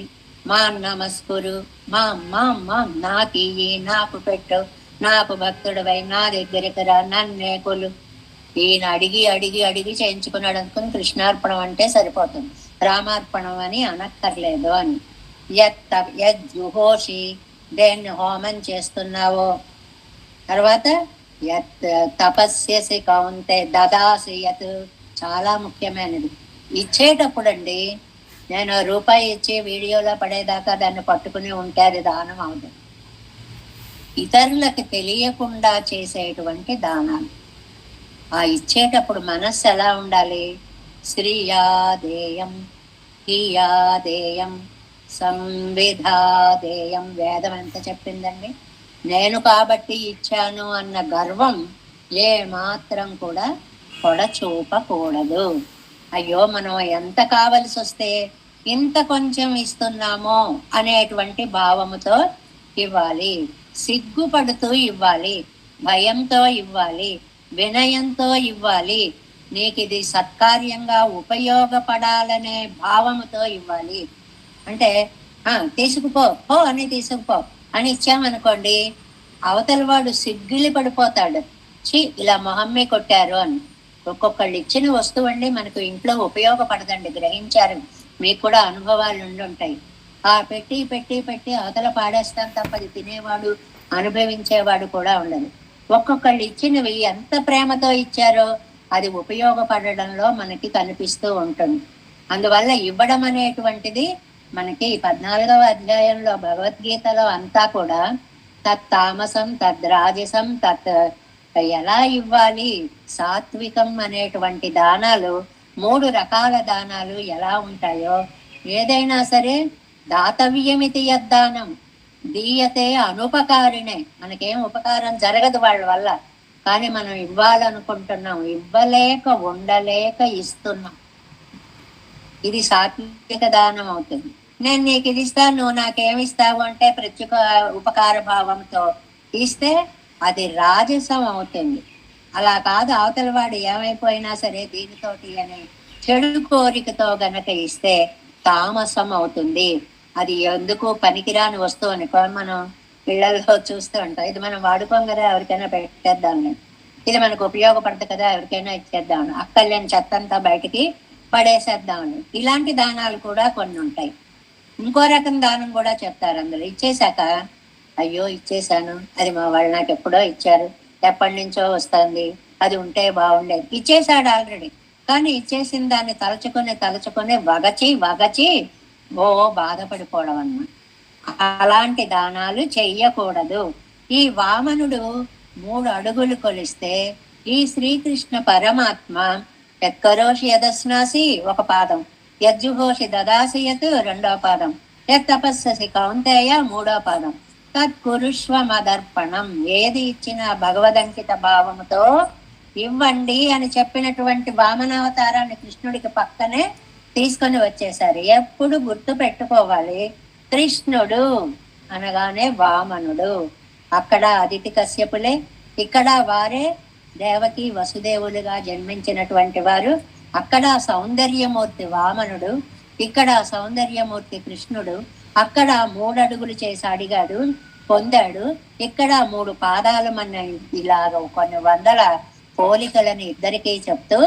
మా నమస్కురు మా మా మా నాకియ్యి, నాకు పెట్టు, నాకు భక్తుడివై నా దగ్గరికి రా, నన్నే కొలు. ఈయన అడిగి అడిగి అడిగి చేయించుకున్నాడు అనుకుని కృష్ణార్పణం అంటే సరిపోతుంది, రామార్పణం అని అనక్కర్లేదు అని. యజ్జుహోషి దేన్ని హోమం చేస్తున్నావో, తర్వాత యత్ తపస్యసి కౌంతే దదాసి యత్, చాలా ముఖ్యమైనది. ఇచ్చేటప్పుడు అండి, నేను రూపాయి ఇచ్చి వీడియోలో పడేదాకా దాన్ని పట్టుకుని ఉంటే అది దానం అవుతుంది. ఇతరులకు తెలియకుండా చేసేటువంటి దానాలు. ఆ ఇచ్చేటప్పుడు మనస్సు ఎలా ఉండాలి? శ్రీయాదేయం హియాదేయం సంవిధాదేయం. వేదం ఎంత చెప్పిందండి? నేను కాబట్టి ఇచ్చాను అన్న గర్వం ఏ మాత్రం కూడా చూపకూడదు. అయ్యో మనం ఎంత కావలసి వస్తే ఇంత కొంచెం ఇస్తున్నామో అనేటువంటి భావముతో ఇవ్వాలి, సిగ్గుపడుతూ ఇవ్వాలి, భయంతో ఇవ్వాలి, వినయంతో ఇవ్వాలి. నీకు ఇది సత్కార్యంగా ఉపయోగపడాలనే భావముతో ఇవ్వాలి. అంటే తీసుకుపో పో అని తీసుకుపో అని ఇచ్చామనుకోండి, అవతల వాడు సిగ్గిలి పడిపోతాడు. ఇలా మొహమ్మే కొట్టారు అని. ఒక్కొక్కళ్ళు ఇచ్చిన వస్తువు అండి మనకు ఇంట్లో ఉపయోగపడదండి, గ్రహించారు. మీకు కూడా అనుభవాలు ఉండుంటాయి. పెట్టి పెట్టి పెట్టి అవతల పాడేస్తాం తప్ప అది తినేవాడు అనుభవించేవాడు కూడా ఉండదు. ఒక్కొక్కళ్ళు ఇచ్చినవి ఎంత ప్రేమతో ఇచ్చారో అది ఉపయోగపడడంలో మనకి కనిపిస్తూ ఉంటుంది. అందువల్ల ఇవ్వడం అనేటువంటిది మనకి 14వ అధ్యాయంలో భగవద్గీతలో అంతా కూడా తత్తామసం తద్రాజసం ఎలా ఇవ్వాలి, సాత్వికం అనేటువంటి దానాలు, 3 రకాల దానాలు ఎలా ఉంటాయో, ఏదైనా సరే దాతవ్యమితి యద్దానం దీయతే అనుపకారిణే. మనకేం ఉపకారం జరగదు వాళ్ళ వల్ల, కానీ మనం ఇవ్వాలనుకుంటున్నాం, ఇవ్వలేక ఉండలేక ఇస్తున్నాం. ఇది సాత్విక దానం అవుతుంది. నేను నీకు ఇది ఇస్తాను, నువ్వు నాకేమిస్తావు అంటే ప్రత్యేక ఉపకార భావంతో ఇస్తే అది రాజసం అవుతుంది. అలా కాదు, అవతల వాడు ఏమైపోయినా సరే దీనితోటి అనే చెడు కోరికతో గనక ఇస్తే తామసం అవుతుంది. అది ఎందుకు పనికిరాని వస్తువు అని మనం పిల్లల్లో చూస్తూ ఉంటాం. ఇది మనం వాడుకోం కదా, ఎవరికైనా పెట్టేద్దాం, ఇది మనకు ఉపయోగపడుతుంది కదా, ఎవరికైనా ఇచ్చేద్దాం, అక్కర్లేని చెత్తంతా బయటికి పడేసేద్దామని. ఇలాంటి దానాలు కూడా కొన్ని ఉంటాయి. ఇంకో రకం దానం కూడా చెప్తారు అందులో. ఇచ్చేశాక అయ్యో ఇచ్చేశాను, అది మా వాళ్ళు నాకు ఎప్పుడో ఇచ్చారు, ఎప్పటి నుంచో వస్తుంది, అది ఉంటే బాగుండేది. ఇచ్చేశాడు ఆల్రెడీ, కానీ ఇచ్చేసిన దాన్ని తలుచుకొని వగచి బాధపడిపోవడం అన్నమాట. అలాంటి దానాలు చెయ్యకూడదు. ఈ వామనుడు 3 అడుగులు కొలిస్తే ఈ శ్రీకృష్ణ పరమాత్మ యత్కరోషి యదస్నాసి 1 పాదం, యజ్జుహోషి దదాసి యత్ 2వ పాదం, యత్తపస్ససి కౌంతేయ 3వ పాదం, తత్కురుష్వ మదర్పణం. ఏది ఇచ్చినా భగవదంకిత భావముతో ఇవ్వండి అని చెప్పినటువంటి వామనావతారాన్ని కృష్ణుడికి పక్కనే తీసుకొని వచ్చేసారు. ఎప్పుడు గుర్తు పెట్టుకోవాలి, కృష్ణుడు అనగానే వామనుడు. అక్కడ అదితి కశ్యపులే, ఇక్కడ వారే దేవకి వసుదేవులుగా జన్మించినటువంటి వారు. అక్కడ సౌందర్యమూర్తి వామనుడు, ఇక్కడ సౌందర్యమూర్తి కృష్ణుడు. అక్కడ 3 అడుగులు చేసి అడిగాడు, పొందాడు. ఇక్కడ 3 పాదాలు. మన ఇలాగ కొన్ని వందల పోలికలని ఇద్దరికీ చెప్తూ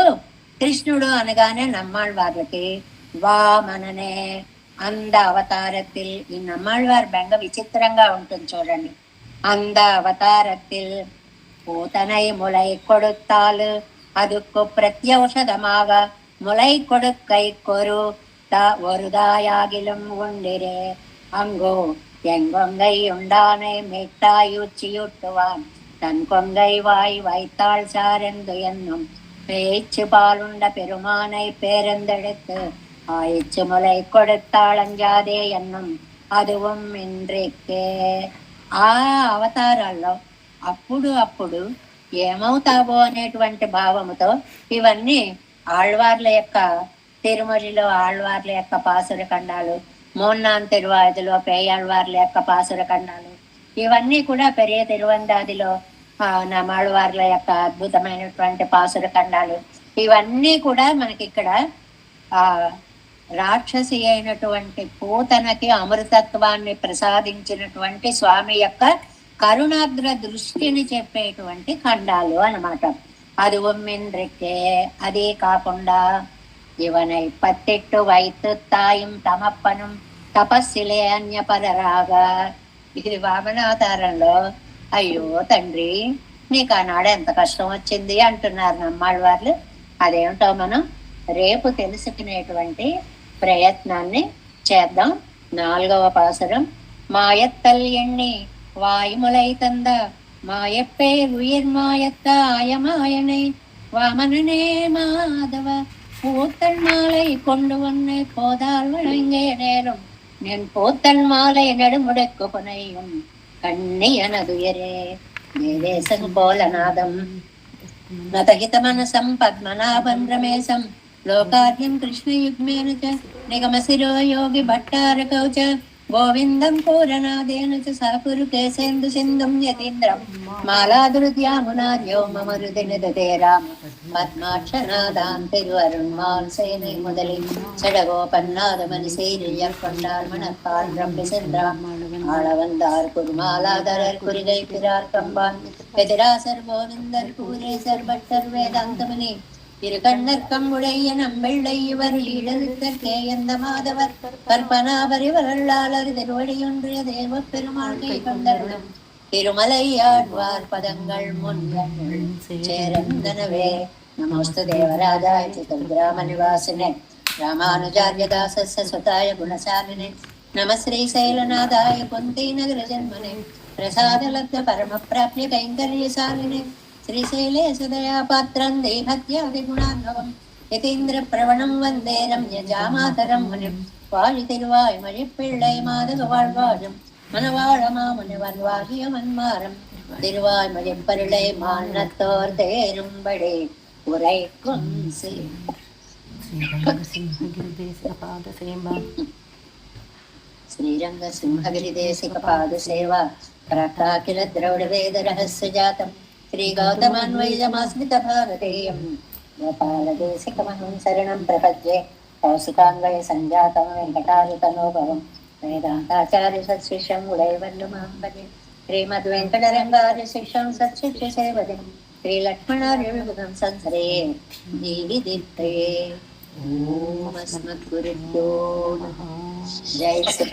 కృష్ణుడు అనగానే నమ్మాళ్ళవార్లకి వామననే అంద అవతారத்தில், ఈ నమ్మాళ్ళవారి బెంగ విచిత్రంగా ఉంటుంది చూడండి. அந்த அவதாரத்தில் பூதனை முளை கொடுத்தால் அதுக்கு பிரத்யௌஷதமாக முளை கொடுக்கை கொரு ஒரு தாயாகிலும் உண்டிரே அங்கோ எங்கொங்கை உண்டானை மேட்டாயுச்சியுட்டுவான் தன் கொங்கை வாய் வைத்தாள் சாரெந்து என்னும் பேச்சு பாலுண்ட பெருமானை பேரெந்தெடுத்து ஆயிச்சு முலை கொடுத்தாளஞ்சாதே என்னும் அதுவும் ఇంద్రికే. ఆ అవతారాల్లో అప్పుడు అప్పుడు ఏమవుతావో అనేటువంటి భావముతో ఇవన్నీ ఆళ్వార్ల యొక్క తిరుమలిలో ఆళ్వార్ల యొక్క పాసుర ఖండాలు, మూన్నాం తిరువాయుధలో పేయాళ్వార్ల యొక్క పాసుర ఖండాలు, ఇవన్నీ కూడా పెరియ తిరువందాదిలో నమాళ్వార్ల యొక్క అద్భుతమైనటువంటి పాసుర ఖండాలు, ఇవన్నీ కూడా మనకి ఇక్కడ ఆ రాక్షసి అయినటువంటి పూతనకి అమృతత్వాన్ని ప్రసాదించినటువంటి స్వామి యొక్క కరుణాగ్ర దృష్టిని చెప్పేటువంటి ఖండాలు అన్నమాట. అది ఒమ్మింద్రికే. అదే కాకుండా ఇవనై పత్తెట్టు వైతు తాయం తమప్పనం తపస్సులే అన్యపరరాగా. ఇది వామనావతారంలో అయ్యో తండ్రి నీకు ఆనాడు ఎంత కష్టం వచ్చింది అంటున్నారు నమ్మాళ్ళ వాళ్ళు. అదేమిటో మనం రేపు తెలుసుకునేటువంటి ప్రయత్నాన్ని చేద్దాం. 4వ పాసురం. మాయత్తల్ ఎಣ್ಣి வாய்முலை தந்த மாயப்பே உயிர் மாயத்தாயமாயனை வாமனனே மாதவ பூத்தன் மாலை கொண்டு வன்னை போதால் வழங்கே நேரும் நின் பூத்தன் மாலை நடுமுடக்கு புனையும் கண்ணியனதுயரே தேவேசம் போலநாதம் నతహిత మనసం పద్మనాభం రమేశం లోకార్యం కృష్ణయుగ్మేన చ నిగమశిరో యోగి భట్టారకౌ చ గోవిందం పూరనాదేన చ సహపురు కేశేందు సింధుం యతీంద్రం మాలాదురుద్యామునార్యో మమ హృది నిదతే రామ పద్మాక్షనాదాన్ తిరువరుణ్మాల్ సేனை முதலில் சடகோபன்னாதமணி சீரியர் கொண்டார் மணக்கால் ரம்பி சென்றார் ஆளவந்தார் குருமாலாதரர் குறிகை பிறார் கம்பான் எதிராசர் கோவிந்தர் கூரேசர் பட்டர் வேதாந்தமணி இருகண்ணர்க்கம் உடைய நம்பிள்ளை இவர் ஈழத்தற்கே எந்த மாதவர் கற்பனாபரி வரலாளர் திருவடியொன்றிய தேவ பெருமாள் கை கொண்டருளும் திருமலை ஆழ்வார் பதங்கள் முன்கள் சேரந்தனவே. நமஸ்து தேவராஜாய சிதகிராம நிவாசினே ராமானுஜார்யதாசஸ்ய சுதாய குணசாலினே நம శ్రీశైలనాథాయ కుంతీ నగర జన్మనే ప్రసాదలబ్ధ పరమ ప్రాప్య కైంకర్యశాలినే శ్రీశైలే సదయా పాత్రం దేహత్యాది గుణాన్వవం యతీంద్ర ప్రవణం వందే రమ్యజామాతరం మునిం వాழி திருவாய் மழிப்பிள்ளை மாதக வாழ்வாழும் மனவாழ மாமுனிவன் வாகிய மன்மாரம் திருவாய் மழிப்பருளை மானத்தோர் தேரும்படி உரைக்கும் శ్రీరంగ సింహగిరిదేశిక పాద సేవా ప్రాకిల ద్రౌడ వేద రహస్య జాతం శ్రీ గౌతమాన్వయజమాస్మిత భారతేయం గోపాలదేశికమహం శరణం ప్రపద్యే కౌశికాన్వయ సంజాతం వెంకటారుతనోభవం వేదాంతాచార్య సత్శిష్యం ఉడైవల్లుమాంబదే శ్రీమద్ వెంకటరంగార్య శిష్యం సత్శిష్య సేవదే శ్రీ లక్ష్మణార్య విబుధం సంసరే జీవి దీప్తే. ఓం అస్మద్గురుభ్యో నమః. జై శ్రీ